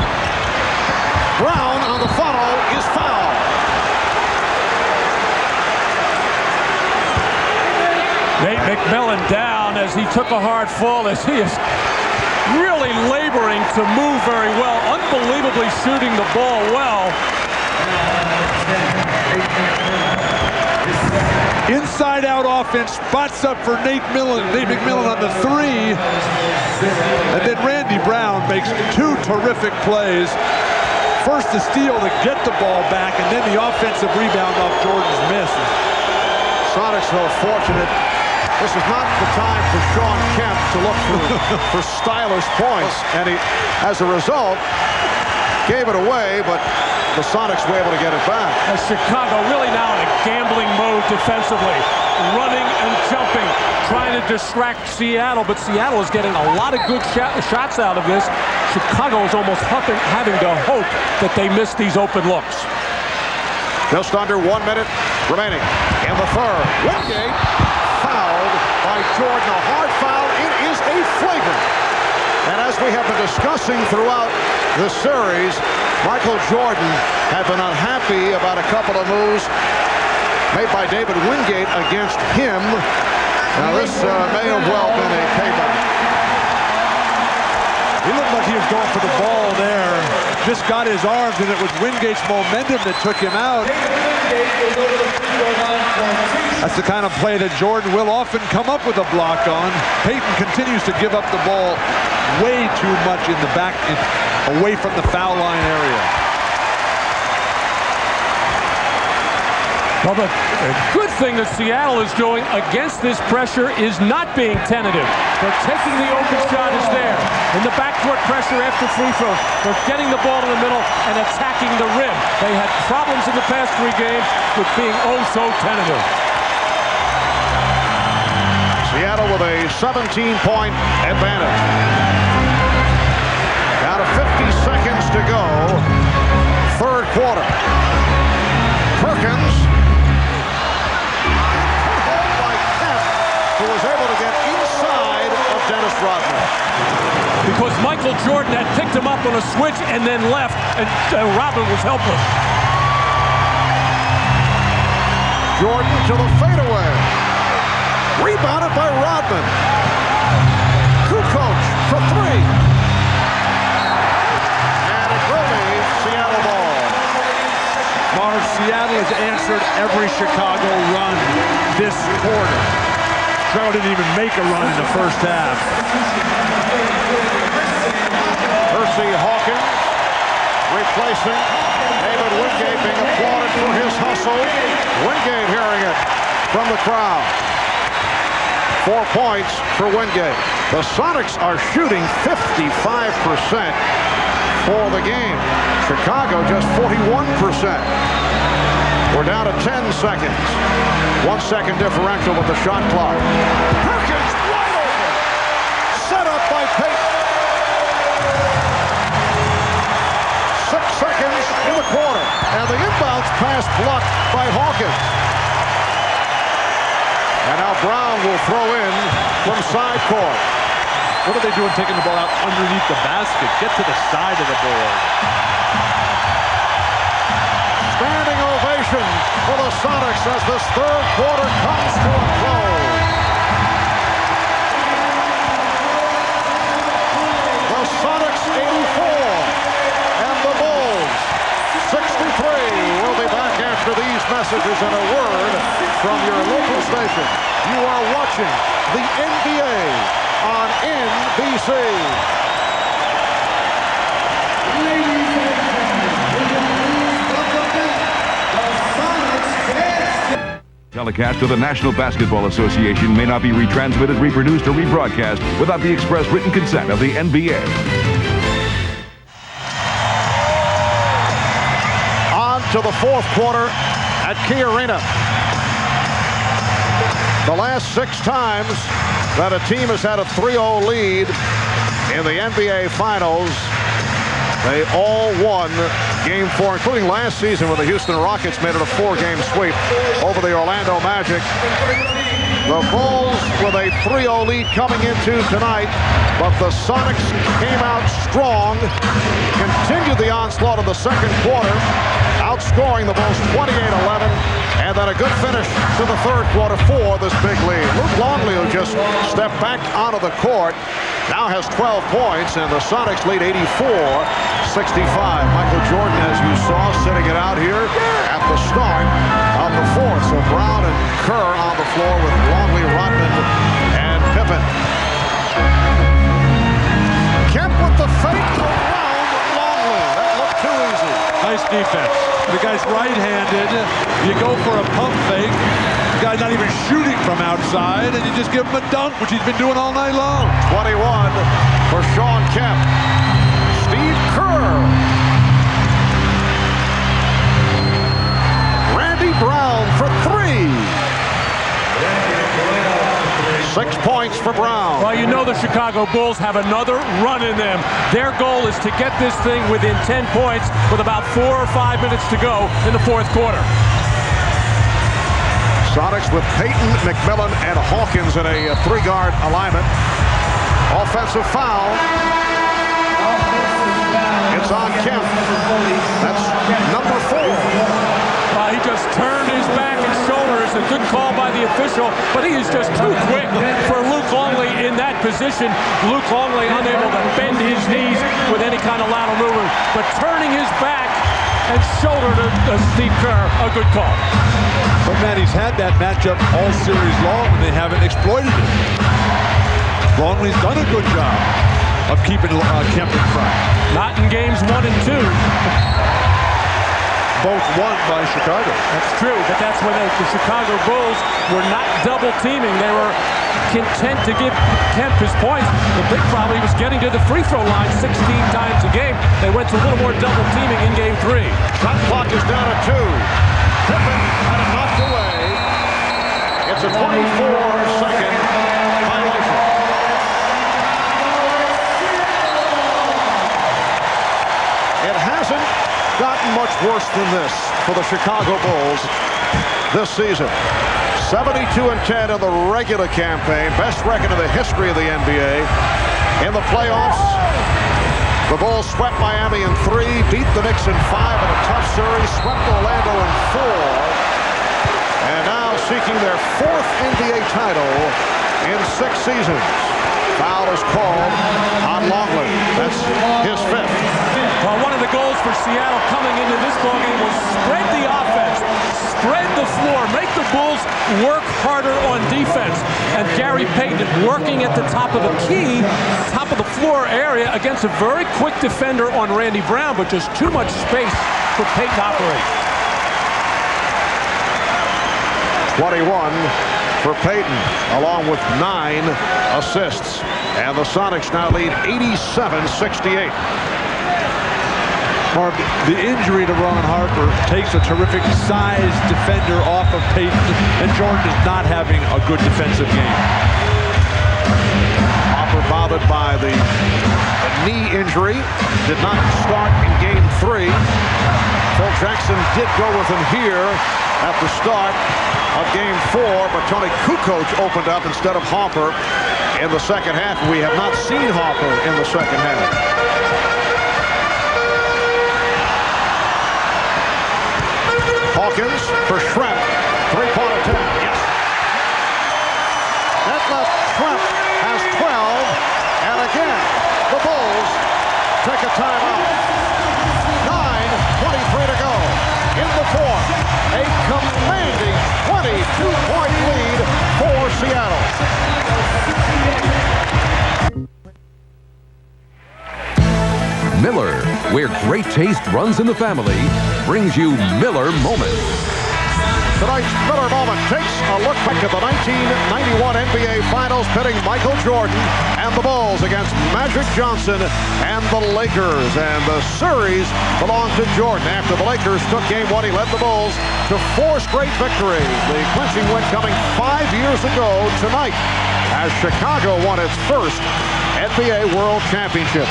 Brown on the funnel is fouled. Nate McMillan down as he took a hard fall, as he is really laboring to move very well, unbelievably shooting the ball well. Inside-out offense, spots up for Nate McMillan on the 3. And then Randy Brown makes 2 terrific plays. First the steal to get the ball back, and then the offensive rebound off Jordan's miss. Sonics, though, fortunate. This is not the time for Sean Kemp to look for stylish points. And he, as a result, gave it away, but the Sonics were able to get it back. As Chicago really now in a gambling mode defensively, running and jumping, trying to distract Seattle, but Seattle is getting a lot of good shots out of this. Chicago is almost having to hope that they miss these open looks. Just under 1 minute remaining in the third. Wingate fouled by Jordan. A hard foul. It is a flagrant. And as we have been discussing throughout the series, Michael Jordan had been unhappy about a couple of moves made by David Wingate against him. Now this may have well been a payback. He looked like he was going for the ball there. Just got his arms, and it was Wingate's momentum that took him out. That's the kind of play that Jordan will often come up with a block on. Payton continues to give up the ball way too much in the back, away from the foul line area. Well, the good thing that Seattle is doing against this pressure is not being tentative. They're taking the open shot is there. In the backcourt pressure after free throws, they're getting the ball in the middle and attacking the rim. They had problems in the past 3 games with being oh so tentative. Seattle with a 17-point advantage. Down to 50 seconds to go. Third quarter. Perkins. Who was able to get inside of Dennis Rodman. Because Michael Jordan had picked him up on a switch and then left, and Rodman was helpless. Jordan to the fadeaway. Rebounded by Rodman. Kukoc for 3. And it will be Seattle ball. Marv, Seattle has answered every Chicago run this quarter. Chicago didn't even make a run in the first half. Percy Hawkins replacing David Wingate, being applauded for his hustle. Wingate hearing it from the crowd. 4 points for Wingate. The Sonics are shooting 55% for the game. Chicago just 41%. We're down to 10 seconds. 1 second differential with the shot clock. Perkins wide open. Set up by Payton. 6 seconds in the quarter. And the inbounds pass blocked by Hawkins. And now Brown will throw in from side court. What are they doing taking the ball out underneath the basket? Get to the side of the board. Standing ovation for the Sonics as this third quarter comes to a close. The Sonics 84 and the Bulls 63. We'll be back after these messages and a word from your local station. You are watching the NBA on NBC. Telecast of the National Basketball Association may not be retransmitted, reproduced, or rebroadcast without the express written consent of the NBA. On to the fourth quarter at Key Arena. The last 6 times that a team has had a 3-0 lead in the NBA Finals, they all won Game 4, including last season when the Houston Rockets made it a 4-game sweep over the Orlando Magic. The Bulls with a 3-0 lead coming into tonight, but the Sonics came out strong, continued the onslaught of the second quarter, outscoring the Bulls 28-11, and then a good finish to the third quarter for this big lead. Luke Longley, who just stepped back onto the court, now has 12 points, and the Sonics lead 84-65. Michael Jordan, as you saw, sitting it out here at the start of the fourth. So Brown and Kerr on the floor with Longley, Rodman, and Pippen. Kemp with the fake around Longley. That looked too easy. Nice defense. The guy's right-handed. You go for a pump fake. The guy's not even shooting from outside, and you just give him a dunk, which he's been doing all night long. 21 for Shawn Kemp. Steve Kerr. Randy Brown for 3. 6 points for Brown. Well, you know the Chicago Bulls have another run in them. Their goal is to get this thing within 10 points with about 4 or 5 minutes to go in the fourth quarter. Sonics with Payton, McMillan, and Hawkins in a 3-guard alignment. Offensive foul. It's on Kemp. That's number 4. He just turned his back and shoulders. A good call by the official, but he is just too quick for Luke Longley in that position. Luke Longley unable to bend his knees with any kind of lateral movement, but turning his back and shoulder to Steve Kerr, a good call. But man, he's had that matchup all series long, and they haven't exploited it. Longley's done a good job of keeping Kemp in front. Not in games 1 and 2. Both won by Chicago. That's true, but that's when the Chicago Bulls were not double teaming. They were content to give Kemp his points. The big problem, he was getting to the free throw line 16 times a game. They went to a little more double teaming in game 3. Shot clock is down to 2. Pippen had it knocked away. It's a 24-second violation. It hasn't gotten much worse than this for the Chicago Bulls this season. 72-10 in the regular campaign, best record in the history of the NBA. In the playoffs, the Bulls swept Miami in 3, beat the Knicks in 5 in a tough series, swept Orlando in 4, and now seeking their 4th NBA title in 6 seasons. Foul is called on Longley. That's his 5th. Well, one of the goals for Seattle coming into this ballgame was spread the offense, spread the the floor, make the Bulls work harder on defense. And Gary Payton working at the top of the key, top of the floor area against a very quick defender on Randy Brown, but just too much space for Payton to operate. 21 for Payton, along with 9 assists. And the Sonics now lead 87-68. Mark, the injury to Ron Harper takes a terrific size defender off of Payton, and Jordan is not having a good defensive game. Harper bothered by the knee injury, did not start in game 3. Phil Jackson did go with him here at the start of game 4, but Tony Kukoc opened up instead of Harper in the second half. We have not seen Harper in the second half. Hawkins for Schrempf. Three-point attempt. Yes. Detlef Schrempf has 12. And again, the Bulls take a timeout. 9:23 to go in the fourth. A commanding 22-point lead for Seattle. Miller, where great taste runs in the family, brings you Miller Moments. Tonight's Miller Moment takes a look back at the 1991 NBA Finals, pitting Michael Jordan and the Bulls against Magic Johnson and the Lakers. And the series belonged to Jordan. After the Lakers took game 1, he led the Bulls to 4 straight victories. The clinching win coming 5 years ago tonight as Chicago won its first NBA World Championship.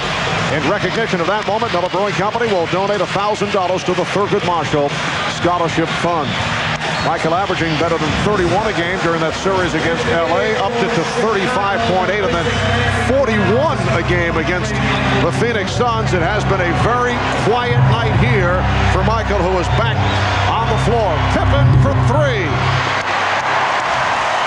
In recognition of that moment, Miller Brewing Company will donate $1,000 to the Thurgood Marshall Scholarship Fund. Michael averaging better than 31 a game during that series against LA, upped it to 35.8 and then 41 a game against the Phoenix Suns. It has been a very quiet night here for Michael, who is back on the floor. Pippen for 3.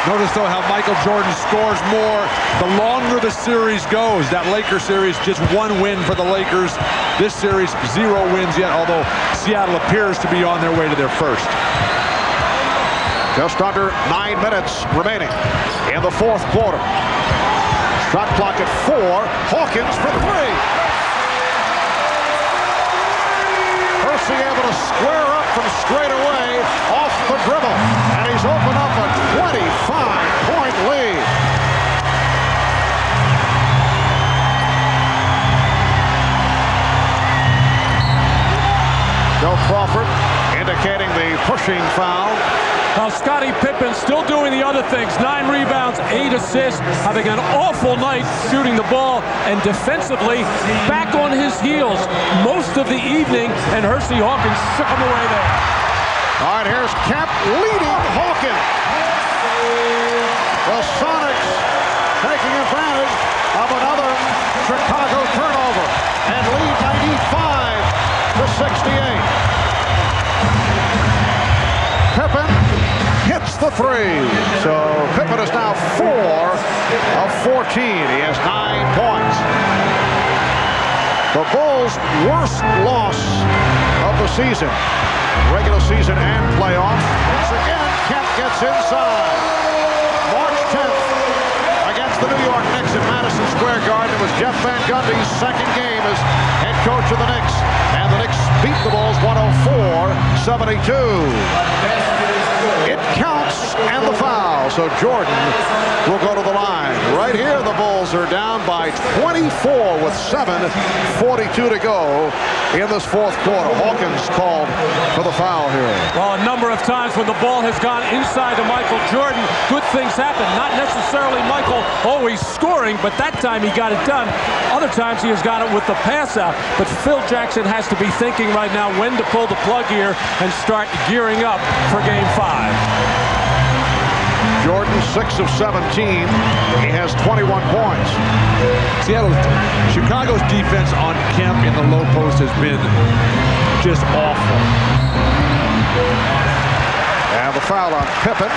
Notice, though, how Michael Jordan scores more the longer the series goes. That Lakers series, just 1 win for the Lakers. This series, 0 wins yet, although Seattle appears to be on their way to their first. Just under 9 minutes remaining in the fourth quarter. Shot clock at 4. Hawkins for 3. Percy able to square up from straight away off the dribble. And he's opened up a 25-point lead. Joe Crawford indicating the pushing foul. Now Scottie Pippen still doing the other things. 9 rebounds, 8 assists, having an awful night shooting the ball, and defensively back on his heels most of the evening, and Hersey Hawkins shook him away there. All right, here's Kemp leading Hawkins. The Sonics taking advantage of another Chicago turnover and lead 95-68. Pippen hits the 3. So Pippen is now 4 of 14. He has 9 points. The Bulls' worst loss of the season, regular season and playoffs. Once again, Kemp gets inside. March 10th against the New York Knicks at Madison Square Garden. It was Jeff Van Gundy's second game as head coach of the Knicks. And the Knicks beat the Bulls 104-72. It counts and the foul. So Jordan will go to the line. Right here, the Bulls are down by 24 with 7:42 to go in this fourth quarter. Hawkins called for the foul here. Well, a number of times when the ball has gone inside to Michael Jordan, good things happen. Not necessarily Michael always scoring, but that time he got it done. Other times he has got it with the pass out. But Phil Jackson has to be thinking right now when to pull the plug here and start gearing up for Game 5. Jordan 6 of 17. He has 21 points. Chicago's defense on Kemp in the low post has been just awful. And the foul on Pippen.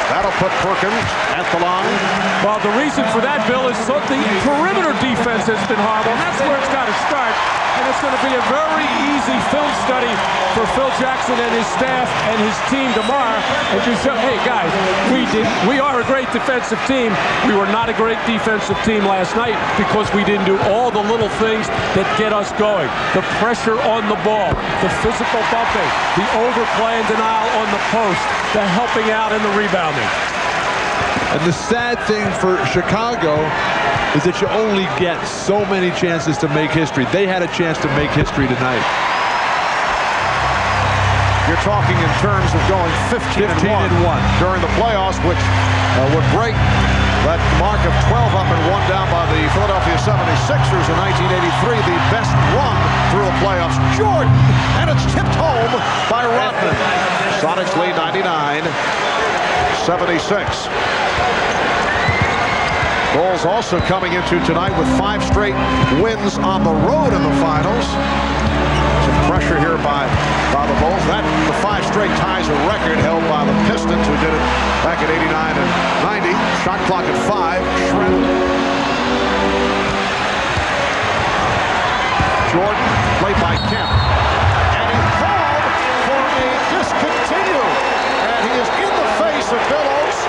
That'll put Perkins at the line. Well, the reason for that, Bill, is so the perimeter defense has been horrible, and that's where it's got to start. and it's going to be a very easy film study for Phil Jackson and his staff and his team tomorrow. And to show, hey guys, we are a great defensive team. We were not a great defensive team last night because we didn't do all the little things that get us going. The pressure on the ball, the physical bumping, the overplay and denial on the post, the helping out and the rebounding. And the sad thing for Chicago is that you only get so many chances to make history. They had a chance to make history tonight. You're talking in terms of going 15 and 1 during the playoffs, which would break that mark of 12 up and 1 down by the Philadelphia 76ers in 1983, the best run through the playoffs. Jordan, and it's tipped home by Rodman. Sonics lead 99-76. Bulls also coming into tonight with 5 straight wins on the road in the finals. Some pressure here by the Bulls. The 5 straight ties a record held by the Pistons, who did it back at 89 and 90. Shot clock at 5. Shredded. Jordan, played by Kemp. And he called for a discontinue. And he is in the face of Bill Oates,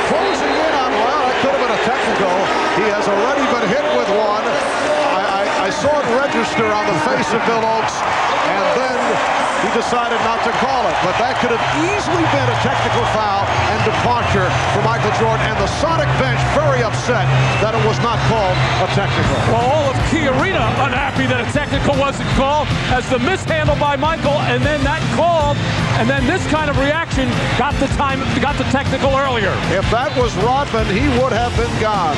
closing in on, well, that could have been a technical. He has already been hit with one. I saw it register on the face of Bill Oates, and then he decided not to call it. But that could have easily been a technical foul and departure for Michael Jordan, and the Sonic bench very upset that it was not called a technical. Well, all of Key Arena unhappy that a technical wasn't called, as the mishandle by Michael, and then that called, and then this kind of reaction got the technical earlier. If that was Rodman, he would have been gone.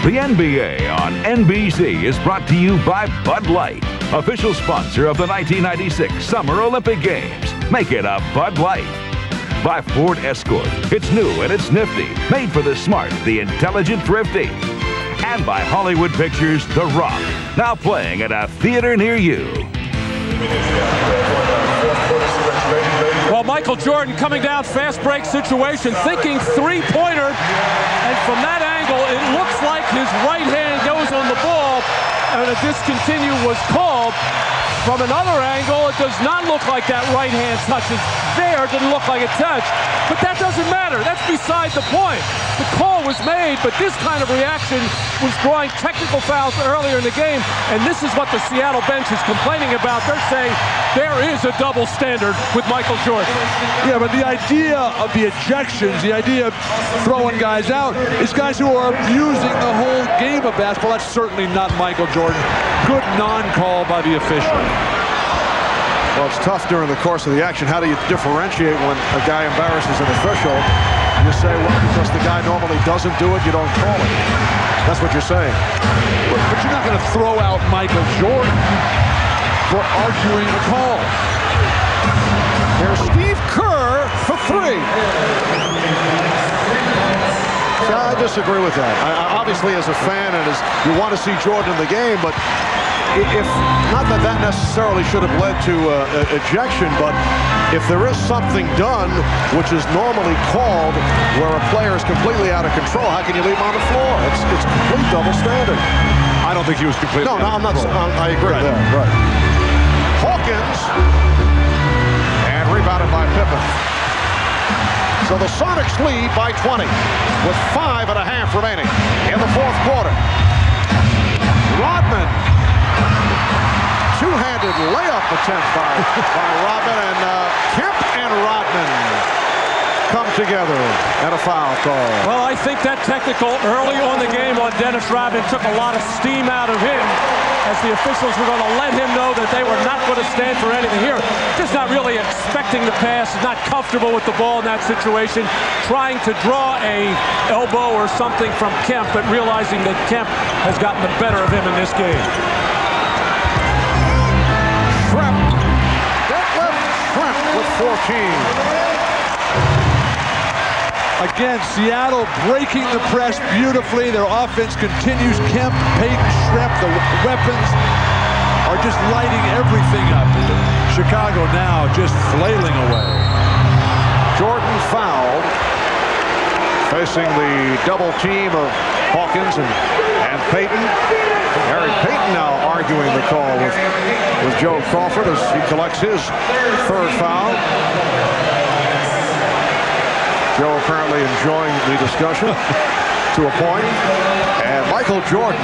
The NBA on NBC is brought to you by Bud Light, official sponsor of the 1996 Summer Olympic Games. Make it a Bud Light. By Ford Escort. It's new and it's nifty, made for the smart, the intelligent, thrifty. And by Hollywood Pictures' The Rock, now playing at a theater near you. Well, Michael Jordan coming down, fast break situation, thinking three-pointer, and from that angle, it looks like his right hand goes on the ball, and a discontinue was called. From another angle, it does not look like that right hand touches there. It didn't look like it touched. But that doesn't matter. That's beside the point. The call was made, but this kind of reaction was drawing technical fouls earlier in the game, and this is what the Seattle bench is complaining about. They're saying there is a double standard with Michael Jordan. Yeah, but the idea of the ejections, the idea of throwing guys out, is guys who are abusing the whole game of basketball. That's certainly not Michael Jordan. Good non-call by the official. Well, it's tough during the course of the action. How do you differentiate when a guy embarrasses an official? You say, well, because the guy normally doesn't do it, you don't call it. That's what you're saying. But you're not going to throw out Michael Jordan for arguing a call. Here's Steve Kerr for 3. See, I disagree with that. Obviously, as a fan and as you want to see Jordan in the game, but if not that necessarily should have led to ejection, but if there is something done which is normally called where a player is completely out of control, how can you leave him on the floor? It's complete double standard. I don't think he was completely out of control. I agree with that. Right. Hawkins, and rebounded by Pippen. So the Sonics lead by 20 with 5.5 remaining in the fourth quarter. Rodman. Two-handed layup attempt by Rodman, and Kemp and Rodman come together and a foul call. Well, I think that technical early on the game on Dennis Rodman took a lot of steam out of him, as the officials were going to let him know that they were not going to stand for anything here. Just not really expecting the pass, not comfortable with the ball in that situation, trying to draw a elbow or something from Kemp, but realizing that Kemp has gotten the better of him in this game. Detlef Schrempf with 14. Again, Seattle breaking the press beautifully. Their offense continues. Kemp, Payton, Schrempf, the weapons are just lighting everything up. Chicago now just flailing away. Jordan fouled. facing the double team of Hawkins and Payton. Gary Payton now arguing the call with Joe Crawford as he collects his third foul. Joe apparently enjoying the discussion to a point. And Michael Jordan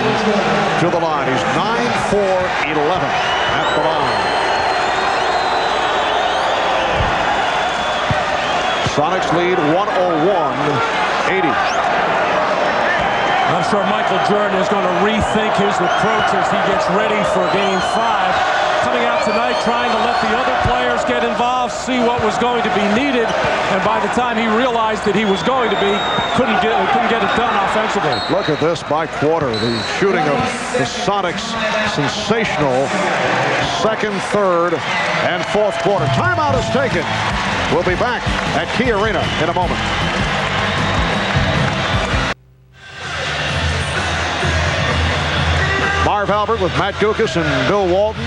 to the line. He's 9-for-11 at the line. Sonics lead 101-80. I'm sure Michael Jordan is going to rethink his approach as he gets ready for Game 5. Coming out tonight trying to let the other players get involved, see what was going to be needed, and by the time he realized that he was going to be, couldn't get it done offensively. Look at this by quarter. The shooting of the Sonics sensational second, third, and fourth quarter. Timeout is taken. We'll be back at Key Arena in a moment. Marv Albert with Matt Guokas and Bill Walton.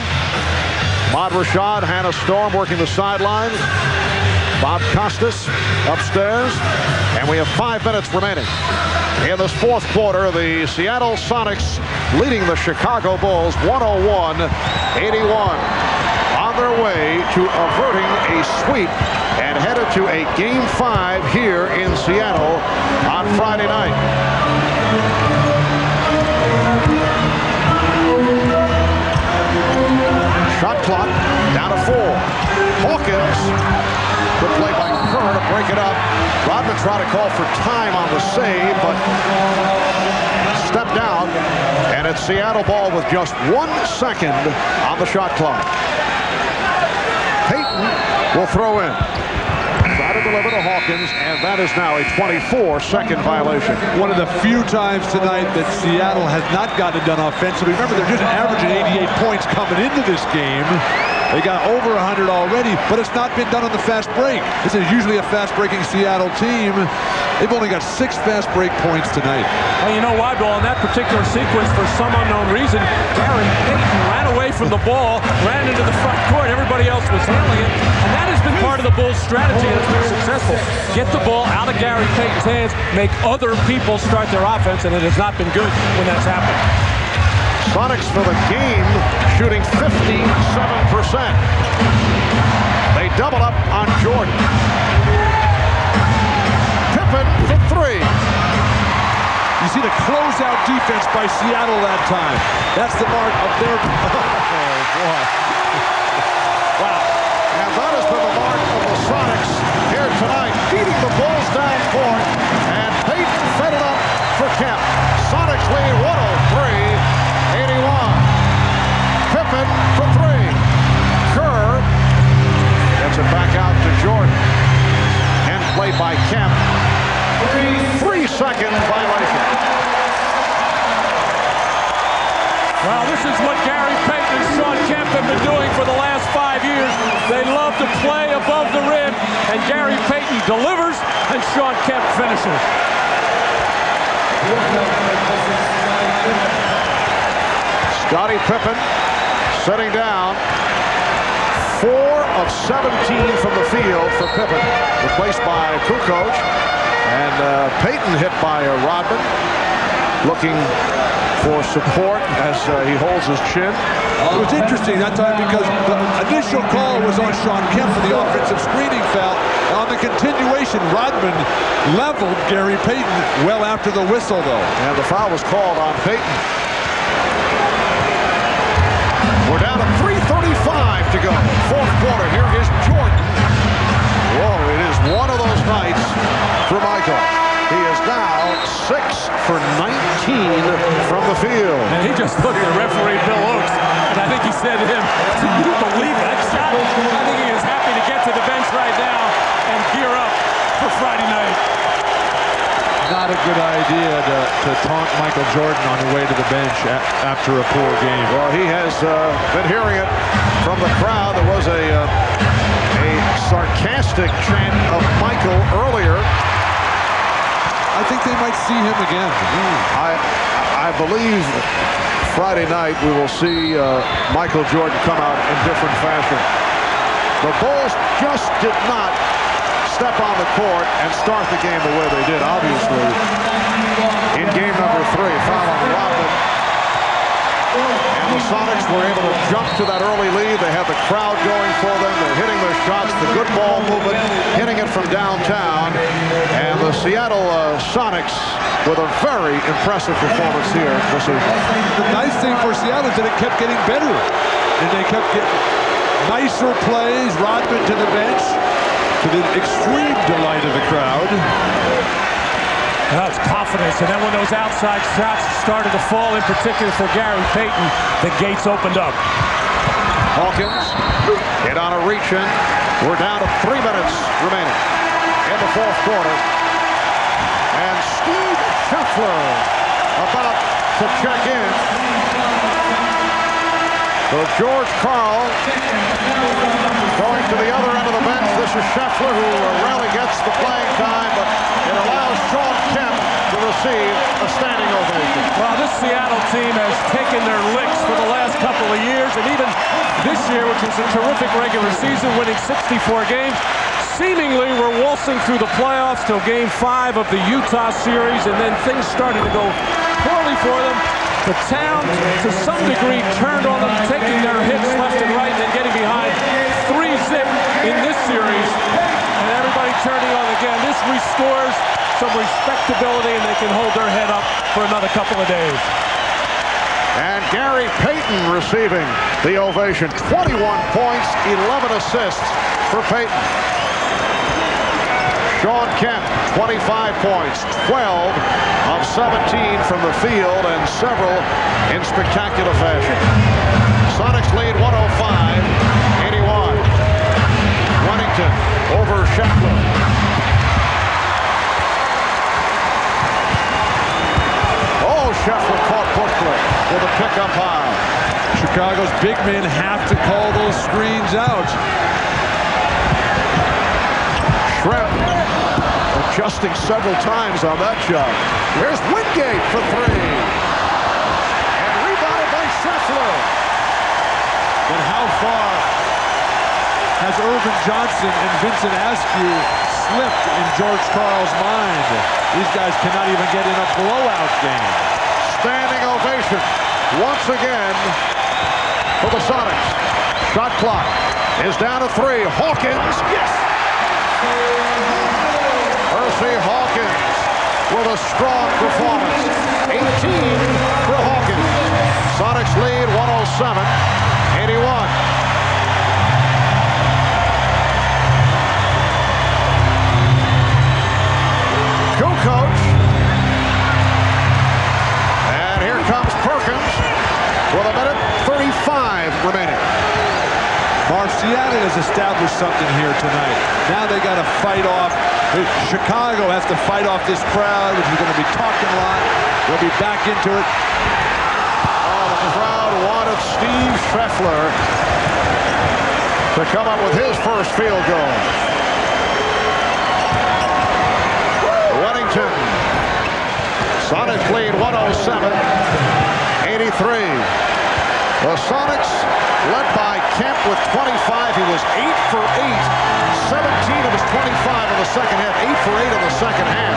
Ahmad Rashad, Hannah Storm working the sidelines. Bob Costas upstairs. And we have 5 minutes remaining. In this fourth quarter, the Seattle Sonics leading the Chicago Bulls 101-81. On their way to averting a sweep and headed to a Game 5 here in Seattle on Friday night. Shot clock down to 4. Hawkins, good play by Kerr to break it up. Rodman tried to call for time on the save, but stepped out, and it's Seattle ball with just 1 second on the shot clock. Payton will throw in. Try to deliver to Hawkins, and that is now a 24-second violation. One of the few times tonight that Seattle has not gotten it done offensively. Remember, they're just averaging 88 points coming into this game. They got over 100 already, but it's not been done on the fast break. This is usually a fast-breaking Seattle team. They've only got 6 fast break points tonight. Well, you know why, Bill? In that particular sequence, for some unknown reason, Gary Payton ran away from the ball, ran into the front court. Everybody else was handling it, and that has been part of the Bulls' strategy, and it's been successful. Get the ball out of Gary Payton's hands, make other people start their offense, and it has not been good when that's happened. Sonics for the game shooting 57%. They double up on Jordan. Pippen for 3. You see the closeout defense by Seattle that time. That's the mark of their... Oh, boy. Wow. And that has been the mark of the Sonics here tonight, beating the Bulls down court. And Payton fed it up for Kemp. Sonics lead 103-81. Pippen for 3. Kerr gets it back out to Jordan. And played by Kemp. 3-second violation. Well, this is what Gary Payton and Shawn Kemp have been doing for the last 5 years. They love to play above the rim, and Gary Payton delivers, and Shawn Kemp finishes. Scottie Pippen setting down. 4 of 17 from the field for Pippen, replaced by Kukoc. And Payton hit by Rodman, looking for support as he holds his chin. It was interesting that time because the initial call was on Shawn Kemp for the offensive screening foul. On the continuation, Rodman leveled Gary Payton well after the whistle, though. And the foul was called on Payton. We're down to 3:35 to go. Fourth quarter. Here is Jordan. Whoa, it is one of those nights for Michael. He is now 6 for 19 from the field. And he just looked at referee Bill Oakes, and I think he said to him, "Do you believe that shot?" I think he is happy to get to the bench right now and gear up for Friday night. Not a good idea to taunt Michael Jordan on the way to the bench after a poor game. Well, he has been hearing it from the crowd. There was a sarcastic chant of Michael earlier. I think they might see him again. I believe Friday night we will see Michael Jordan come out in different fashion. The Bulls just did not step on the court and start the game the way they did, obviously. In game number 3, foul on Rodman. And the Sonics were able to jump to that early lead. They had the crowd going for them. They're hitting their shots, the good ball movement, hitting it from downtown. And the Seattle Sonics with a very impressive performance here this evening. The nice thing for Seattle is that it kept getting better. And they kept getting nicer plays. Rodman to the bench, to the extreme delight of the crowd. That's confidence, and then when those outside shots started to fall, in particular for Gary Payton, the gates opened up. Hawkins hit on a reach-in. We're down to 3 minutes remaining in the fourth quarter. And Steve Scheffler about to check in. So George Karl going to the other end of the bench. This is Scheffler, who rarely gets the playing time, but it allows Sean Kemp to receive a standing ovation. Well, this Seattle team has taken their licks for the last couple of years, and even this year, which was a terrific regular season, winning 64 games. Seemingly, we're waltzing through the playoffs till Game 5 of the Utah series, and then things started to go poorly for them. The town, to some degree, turned on them, taking their hits left and right, and then getting behind 3-zip in this series. And everybody turning on again. This restores some respectability, and they can hold their head up for another couple of days. And Gary Payton receiving the ovation. 21 points, 11 assists for Payton. Sean Kemp, 25 points, 12 of 17 from the field, and several in spectacular fashion. Sonics lead 105-81. Wennington over Scheffler. Oh, Scheffler caught Bushler with a pickup high. Chicago's big men have to call those screens out. Shrimp adjusting several times on that shot. Here's Wingate for 3. And rebounded by Scheffler. But how far has Irvin Johnson and Vincent Askew slipped in George Karl's mind? These guys cannot even get in a blowout game. Standing ovation once again for the Sonics. Shot clock is down to 3. Hawkins, yes! Percy Hawkins with a strong performance. 18 for Hawkins. Sonics lead 107-81. Kukoc. And here comes Perkins with a minute 35 remaining. Seattle has established something here tonight. Now they got to fight off. Chicago has to fight off this crowd, which is going to be talking a lot. They'll be back into it. Oh, the crowd wanted Steve Scheffler to come up with his first field goal. Wennington. Sonics lead 107-83. The Sonics led by Kemp with 25. He was 8 for 8. 17 of his 25 in the second half. 8 for 8 in the second half.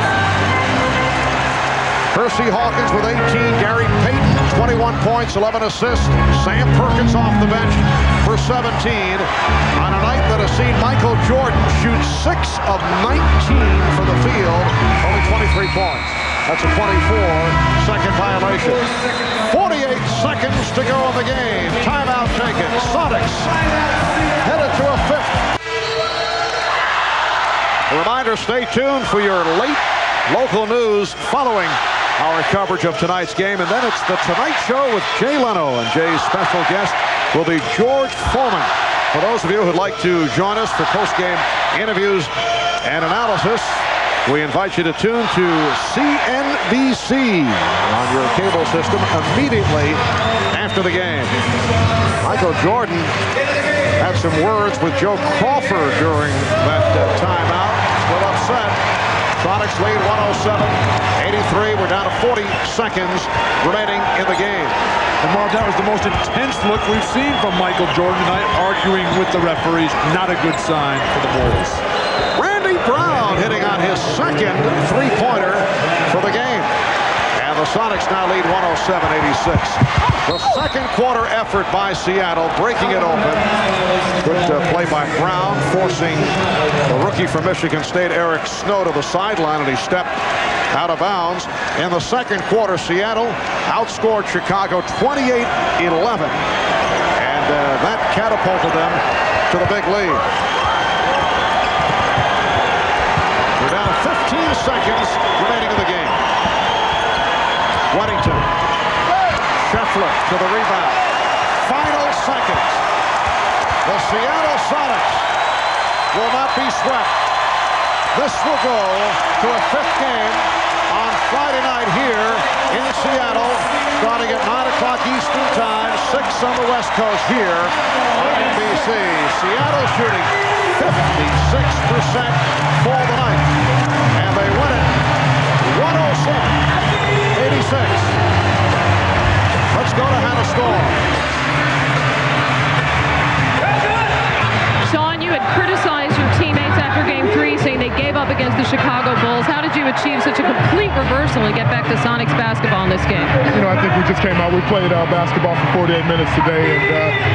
Percy Hawkins with 18. Gary Payton, 21 points, 11 assists. Sam Perkins off the bench for 17. On a night that has seen Michael Jordan shoot 6 of 19 from the field. Only 23 points. That's a 24-second violation. 48 seconds to go in the game. Timeout taken. Sonics headed to a 5th. A reminder, stay tuned for your late local news following our coverage of tonight's game. And then it's The Tonight Show with Jay Leno. And Jay's special guest will be George Foreman. For those of you who'd like to join us for post-game interviews and analysis, we invite you to tune to CNBC on your cable system immediately after the game. Michael Jordan had some words with Joe Crawford during that timeout. Still upset. Sonics lead 107-83. We're down to 40 seconds remaining in the game. And Marv, that was the most intense look we've seen from Michael Jordan tonight, arguing with the referees. Not a good sign for the Bulls. Randy Brown Brown hitting on his second three-pointer for the game. And the Sonics now lead 107-86. The second quarter effort by Seattle, breaking it open. Good play by Brown, forcing the rookie from Michigan State, Eric Snow, to the sideline, and he stepped out of bounds. In the second quarter, Seattle outscored Chicago 28-11. And that catapulted them to the big lead. We're down 15 seconds remaining in the game. Weddington. Scheffler to the rebound. Final seconds. The Seattle Sonics will not be swept. This will go to a fifth game on Friday night here in Seattle, starting at 9 o'clock Eastern Time, 6 on the West Coast here on NBC. Seattle shooting 56% for the night, and they win it 107-86. Let's go to Hannah Storm. Sean, you had criticized your teammates after Game 3, saying they gave up against the Chicago Bulls. How did you achieve such a complete reversal and get back to Sonics basketball in this game? You know, I think we just came out. We played basketball for 48 minutes today, and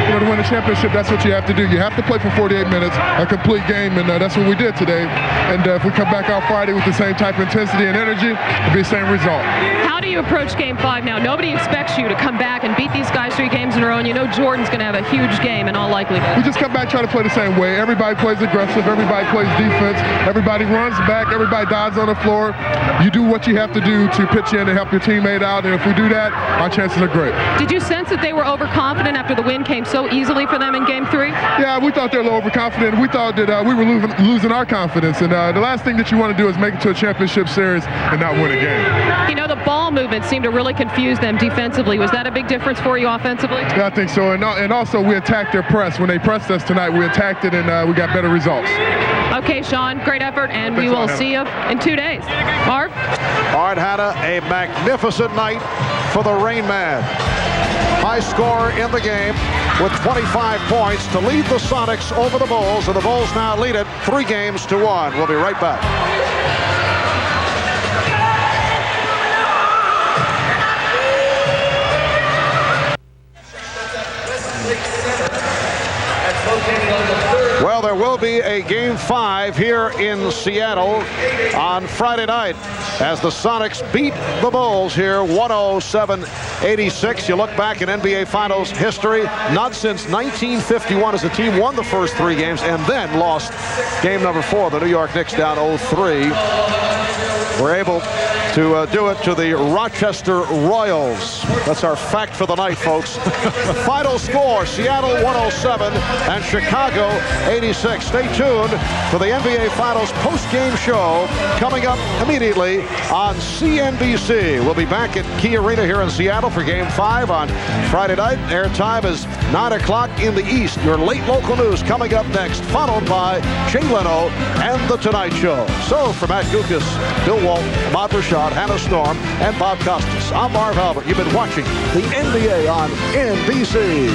you know, to win a championship, that's what you have to do. You have to play for 48 minutes, a complete game, and that's what we did today. And if we come back out Friday with the same type of intensity and energy, it'll be the same result. How do you approach Game 5 now? Nobody expects you to come back and beat these guys 3 games in a row, and you know Jordan's going to have a huge game in all likelihood. We just come back, try to play the same way. Everybody plays aggressive. Everybody plays defense. Everybody runs back. Everybody dives on the floor. You do what you have to do to pitch in and help your teammate out, and if we do that, our chances are great. Did you sense that they were overconfident after the win came so easily for them in Game 3? Yeah, we thought they were a little overconfident. We thought that we were losing our confidence, and the last thing that you want to do is make it to a championship series and not win a game. You know, the ball movement seemed to really confuse them defensively. Was that a big difference for you offensively? Yeah, I think so, and also we attacked their press. When they pressed us tonight, we attacked it, and we got better results. Okay, Sean, great effort, and we will see you in 2 days. Marv? All right, Hannah, a magnificent night for the Rain Man. High scorer in the game with 25 points to lead the Sonics over the Bulls, and the Bulls now lead it 3-1. We'll be right back. Well, there will be a Game 5 here in Seattle on Friday night as the Sonics beat the Bulls here 107-86. You look back in NBA Finals history, not since 1951 as the team won the first 3 games and then lost game number 4. The New York Knicks down 0-3. We're able to do it to the Rochester Royals. That's our fact for the night, folks. Final score, Seattle 107 and Chicago 86. Stay tuned for the NBA Finals post-game show coming up immediately on CNBC. We'll be back at Key Arena here in Seattle for Game 5 on Friday night. Airtime is 9 o'clock in the East. Your late local news coming up next, followed by Jay Leno and The Tonight Show. So for Matt Gukas, Bill Walton, Ahmad Rashad, Hannah Storm, and Bob Costas, I'm Marv Albert. You've been watching the NBA on NBC.